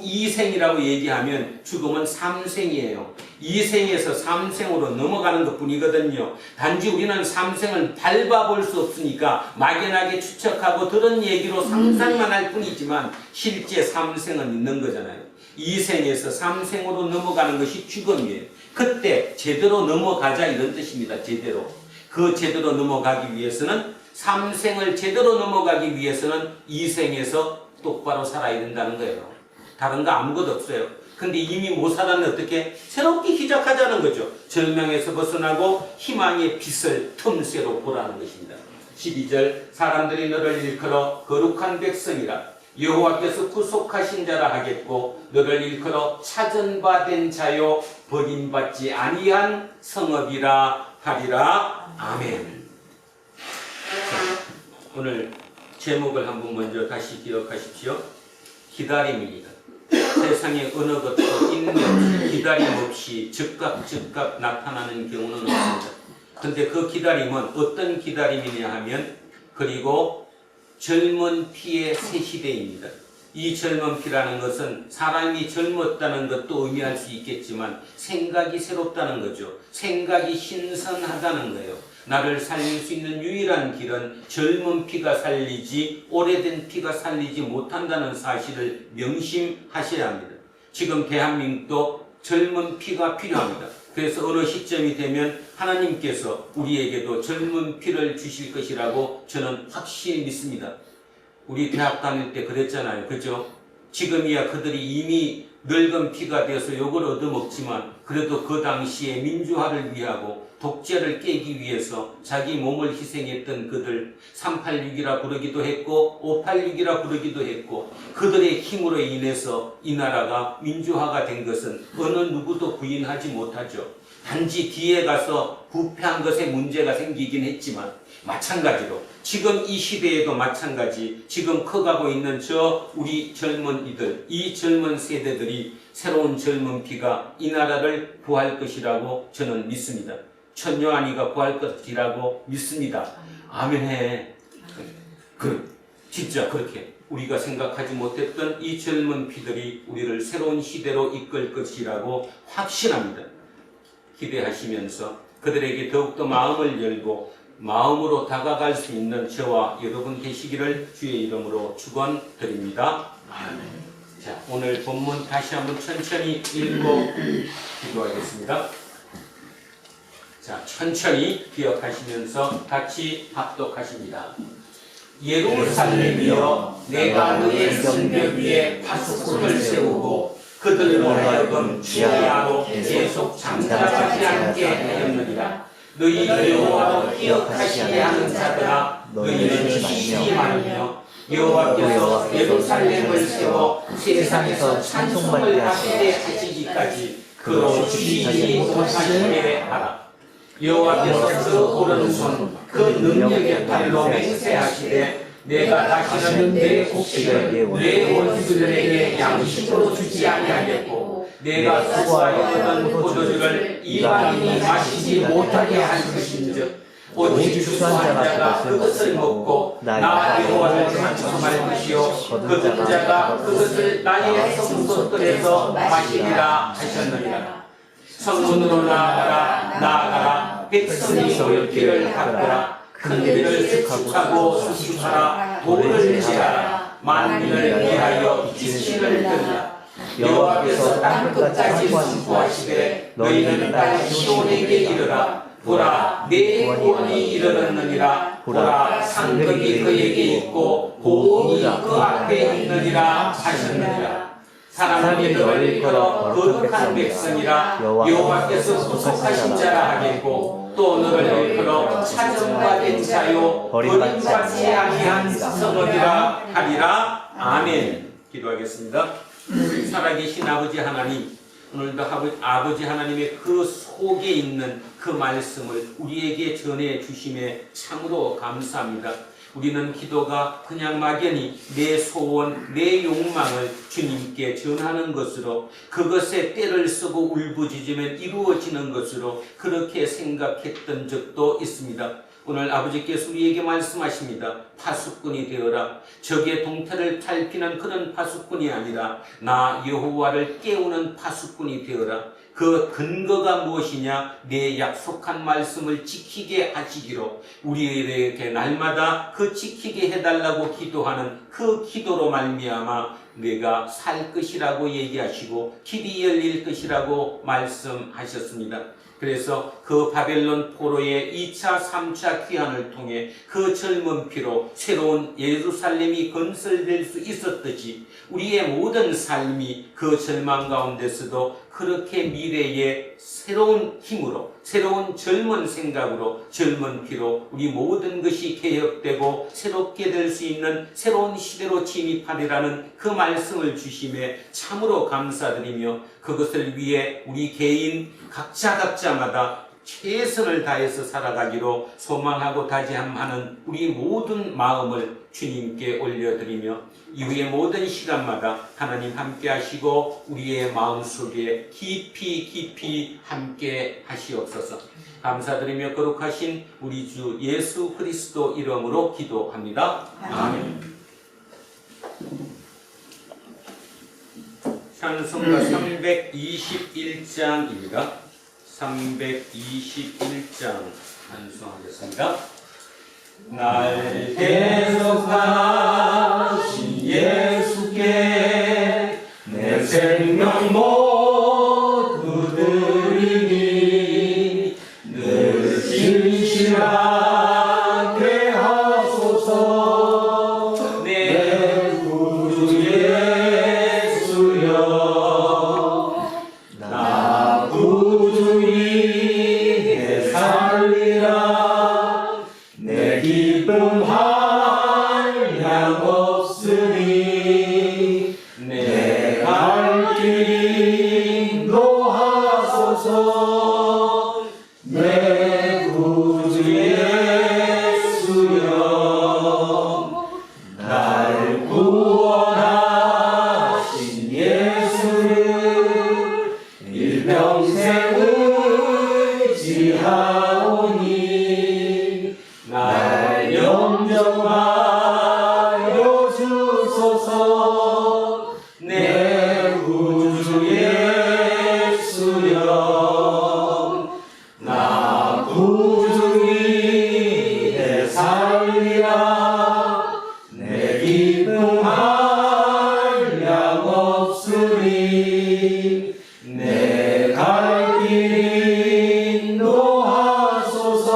이생이라고 얘기하면 죽음은 3생이에요. 2생에서 3생으로 넘어가는 것 뿐이거든요. 단지 우리는 3생을 밟아볼 수 없으니까 막연하게 추측하고 들은 얘기로 상상만 할 뿐이지만 실제 3생은 있는 거잖아요. 2생에서 3생으로 넘어가는 것이 죽음이에요. 그때 제대로 넘어가자 이런 뜻입니다. 제대로. 그 제대로 넘어가기 위해서는 3생을 제대로 넘어가기 위해서는 2생에서 똑바로 살아야 된다는 거예요. 다른 거 아무것도 없어요. 근데 이미 못 살았는데 어떻게? 새롭게 시작하자는 거죠. 절망에서 벗어나고 희망의 빛을 틈새로 보라는 것입니다. 12절 사람들이 너를 일컬어 거룩한 백성이라 여호와께서 구속하신 자라 하겠고 너를 일컬어 찾은 바 된 자요 버림받지 아니한 성읍이라 하리라. 아멘. 자, 오늘 제목을 한번 먼저 다시 기억하십시오. 기다림입니다. 세상에 어느 것도 인내 없이 기다림 없이 즉각 나타나는 경우는 없습니다. 근데 그 기다림은 어떤 기다림이냐 하면 그리고 젊은 피의 새 시대입니다. 이 젊은 피라는 것은 사람이 젊었다는 것도 의미할 수 있겠지만 생각이 새롭다는 거죠. 생각이 신선하다는 거예요. 나를 살릴 수 있는 유일한 길은 젊은 피가 살리지 오래된 피가 살리지 못한다는 사실을 명심하셔야 합니다. 지금 대한민국도 젊은 피가 필요합니다. 그래서 어느 시점이 되면 하나님께서 우리에게도 젊은 피를 주실 것이라고 저는 확실히 믿습니다. 우리 대학 다닐 때 그랬잖아요. 그죠? 지금이야 그들이 이미 늙은 피가 되어서 욕을 얻어먹지만 그래도 그 당시에 민주화를 위하고 독재를 깨기 위해서 자기 몸을 희생했던 그들 386이라 부르기도 했고 586이라 부르기도 했고 그들의 힘으로 인해서 이 나라가 민주화가 된 것은 어느 누구도 부인하지 못하죠. 단지 뒤에 가서 부패한 것에 문제가 생기긴 했지만 마찬가지로 지금 이 시대에도 마찬가지 지금 커가고 있는 저 우리 젊은이들 이 젊은 세대들이 새로운 젊은 피가 이 나라를 구할 것이라고 저는 믿습니다. 천요한이가 구할 것이라고 믿습니다. 아멘해. 진짜 그렇게 우리가 생각하지 못했던 이 젊은 피들이 우리를 새로운 시대로 이끌 것이라고 확신합니다. 기대하시면서 그들에게 더욱더 마음을 열고 마음으로 다가갈 수 있는 저와 여러분 되시기를 주의 이름으로 축원드립니다. 자, 오늘 본문 다시 한번 천천히 읽고 기도하겠습니다. 자, 천천히 기억하시면서 같이 합독하십니다. 예루살렘이여, 내가 너의 성벽 위에 파수꾼을 세우고 그들로 하여금 주야로 계속 잠잠하지 않게 하였느니라. 너희 여호와를 기억하시게 하는 자들아, 너희는 시시히 말하며 여호와께서 예루살렘을 세워 세상에서 찬송을 하시게 하시기까지 그로 쉬지 못하시게 하라. 여호와께서 그 오른손 그 능력의 팔로 맹세하시되 내가 다시는 내 곡식을 내 원수들에게 양식으로 주지 아니하겠고 내가 수고하였던 포도주를 이방인이 마시지 못하게 할 것인즉 오직 추수한 자가 그것을 먹고 나 여호와를 찬송할 것이요 거둔 자가 그것을 나의 성소들에서 마시리라 하셨느니라. 성문으로 나아가라 백성이 모일 길을 닦으라 큰 길을 수축하고 수축하라 돌을 지하라 만민을 위하여 이치를 들라. 여호와께서 땅 끝까지 수고하시되 너희는 딸 시온에게 이르라. 보라 내 구원이 이르렀느니라. 보라 상급이 그에게 있고 보응이 그 앞에 있느니라 하셨느니라. 사람이 너를 일컬어 거룩한 백성이라 여호와께서 구속하신 자라 하겠고 또 너를 일컬어 찾음받은 자요 버림받지 아니한 성읍이라 하리라. 아멘. 기도하겠습니다. 살아계신 아버지 하나님, 오늘도 아버지 하나님의 그 속에 있는 그 말씀을 우리에게 전해 주심에 참으로 감사합니다. 우리는 기도가 그냥 막연히 내 소원, 내 욕망을 주님께 전하는 것으로 그것에 때를 쓰고 울부짖으면 이루어지는 것으로 그렇게 생각했던 적도 있습니다. 오늘 아버지께서 우리에게 말씀하십니다. 파수꾼이 되어라. 적의 동태를 탈피는 그런 파수꾼이 아니라 나 여호와를 깨우는 파수꾼이 되어라. 그 근거가 무엇이냐? 내 약속한 말씀을 지키게 하시기로 우리에게 날마다 그 지키게 해달라고 기도하는 그 기도로 말미암아 내가 살 것이라고 얘기하시고 길이 열릴 것이라고 말씀하셨습니다. 그래서 그 바벨론 포로의 2차, 3차 귀환을 통해 그 젊은 피로 새로운 예루살렘이 건설될 수 있었듯이 우리의 모든 삶이 그 절망 가운데서도 그렇게 미래의 새로운 힘으로 새로운 젊은 생각으로 젊은 피로 우리 모든 것이 개혁되고 새롭게 될 수 있는 새로운 시대로 진입하리라는 그 말씀을 주심에 참으로 감사드리며 그것을 위해 우리 개인 각자마다 최선을 다해서 살아가기로 소망하고 다짐하는 우리 모든 마음을 주님께 올려드리며 이후의 모든 시간마다 하나님 함께 하시고 우리의 마음속에 깊이 함께 하시옵소서. 감사드리며 거룩하신 우리 주 예수 그리스도 이름으로 기도합니다. 아멘. 찬송가 321장입니다. 321장 찬송하겠습니다. 날 대속하신 예수께 내 생명 모두 드리니 늘 진실하게 하소서. 내 구주 예수여 나 구주 위에 살리라. 내 기쁨 한량 없으니 내 갈 길 인도하소서. 내 구주 예수여 날 구원하신 예수를 일평생 의지하오니 날 영접하여 주소서. 내 구주 예수여 나 구주 위에 살리라. 내 기쁨 한량 없으니 내 갈 길 인도하소서.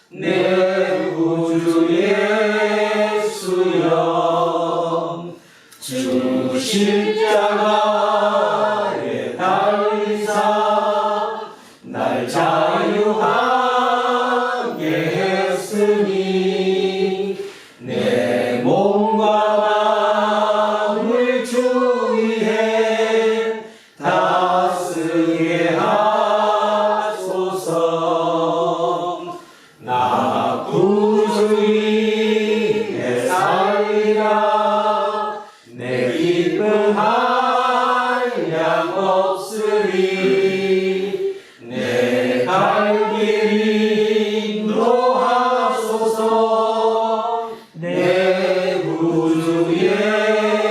내 구주 예수여 주 십자가에 달리사 날 자유하게 했으니 내 몸과 마음을 주 위에 다스리게 하소서. 나 구주 위에 살리라. 내 기쁨 한량 없으니 내 갈 길 인도하소서. 내 구주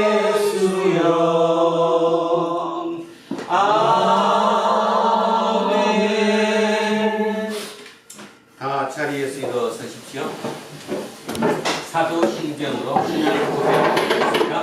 예수여 아멘. 다 자리에서 일어서십시오. 사도신경으로 신앙 고백하겠습니다.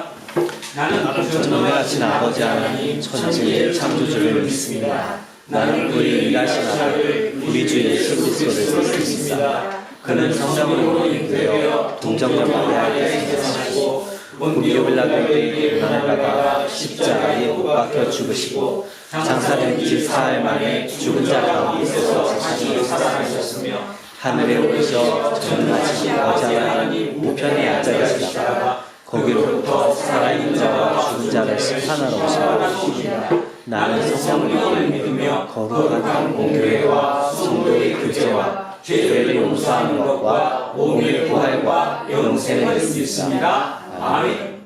나는 전능하신 아버지 하나님 천지의 창조주를 믿습니다. 나는 우리 일하신 아들 우리 주 예수 그리스도를 믿습니다. 그는 성령으로 인도되어 동정녀 마리아에게 태어나시고 본디오 빌라도 때에 고난을 받아 십자가에 못 박혀 죽으시고 장사된 지 사흘 만에 죽은 자 가운데 있어서 다시 살아나셨으며 하늘에 오르셔 전능하신 아버지 하나님 우편에 앉아 계시다가 거기로부터 살아있는 자와 죽은 자를 심판하러 오시리라. 나는 성령을 믿으며 거룩한 공교회와 성도의 교제와 죄를 용서하는 것과 몸의 부활과 영생을 믿습니다. 아멘.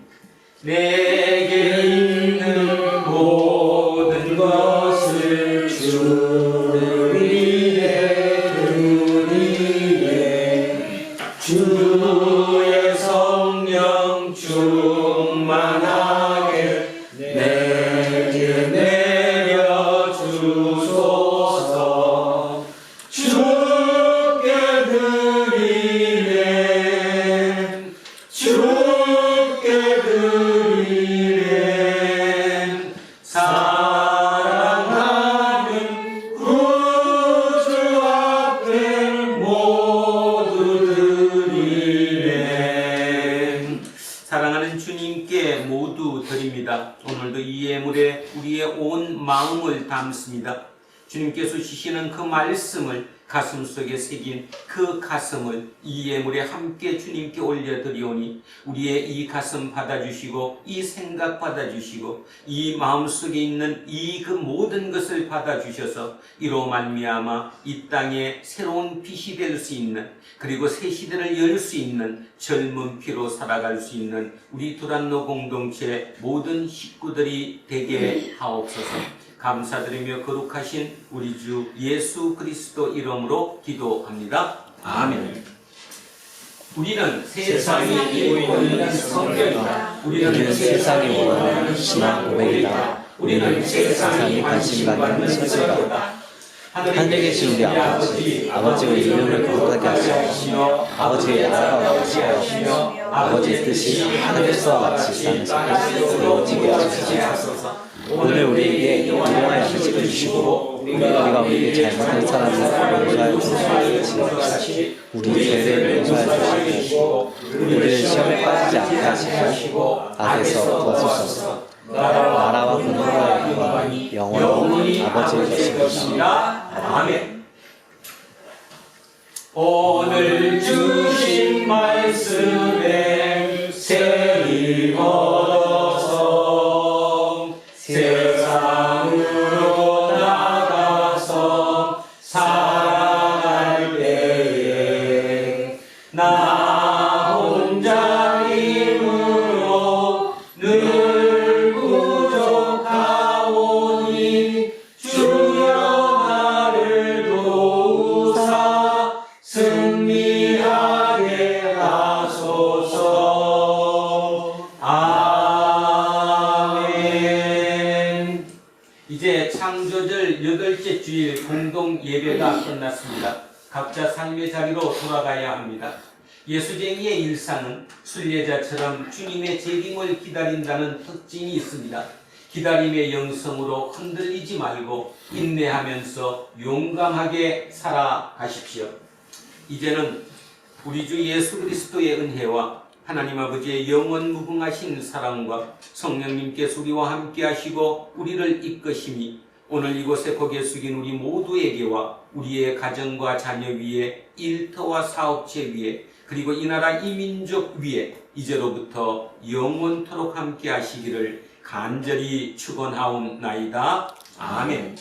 내게 있는 모든 것을 주를 위해 드리네. 주의 성령 충만하게 내게 내려주소서. 주께 드리네. 주께 드리네. 사랑하는 구주 앞에 모두 드리네. 사랑하는 주님께 모두 드립니다. 오늘도 이 예물에 우리의 온 마음을 담습니다. 주님께서 주시는 그 말씀을 가슴속에 새긴 그 가슴을 이 예물에 함께 주님께 올려드리오니 우리의 이 가슴 받아주시고 이 생각 받아주시고 이 마음속에 있는 이 그 모든 것을 받아주셔서 이로 말미암아 이 땅에 새로운 빛이 될 수 있는 그리고 새 시대를 열 수 있는 젊은 피로 살아갈 수 있는 우리 두란노 공동체 모든 식구들이 되게 하옵소서. 감사드리며 거룩하신 우리 주 예수 그리스도 이름으로 기도합니다. 아멘. 우리는 세상이 이루어지는 성경이다. 우리는 세상이 원하는 신앙 고백이다. 우리는 세상이 관심 갖는 서술이다. 하늘에 계신 우리 아버지, 아버지의 이름을 거룩하게 하시며 아버지의 나라가 오시며 아버지의 뜻이 하늘에서 같이 땅에서 이루어지게 하소서. 오늘 우리에게 일용할 양식을 주시고 우리가 우리에게 잘못한 사람을 용서하여 주시듯이 우리 죄를 용서하여 주시고 우리를 시험에 빠지지 않게 하시고 악에서 구하소서. 나라와 권능과 영원히 아버지의 것입니다. 아멘. 오늘 주신 말씀에 세임 얻어서 세상으로 나가서 살아갈 때에 나 혼자 힘으로 늘 부족하오니 주여 나를 도우사 승리하게 하소서. 아멘. 이제 창조절 8째 주일 공동 예배가 끝났습니다. 각자 삶의 자리로 돌아가야 합니다. 예수쟁이의 일상은 순례자처럼 주님의 재림을 기다린다는 특징이 있습니다. 기다림의 영성으로 흔들리지 말고 인내하면서 용감하게 살아가십시오. 이제는 우리 주 예수 그리스도의 은혜와 하나님 아버지의 영원 무궁하신 사랑과 성령님께서 우리와 함께 하시고 우리를 이끄심이 오늘 이곳에 고개 숙인 우리 모두에게와 우리의 가정과 자녀 위에 일터와 사업체 위에 그리고 이 나라 이 민족 위에 이제로부터 영원토록 함께 하시기를 간절히 축원하옵나이다. 아멘.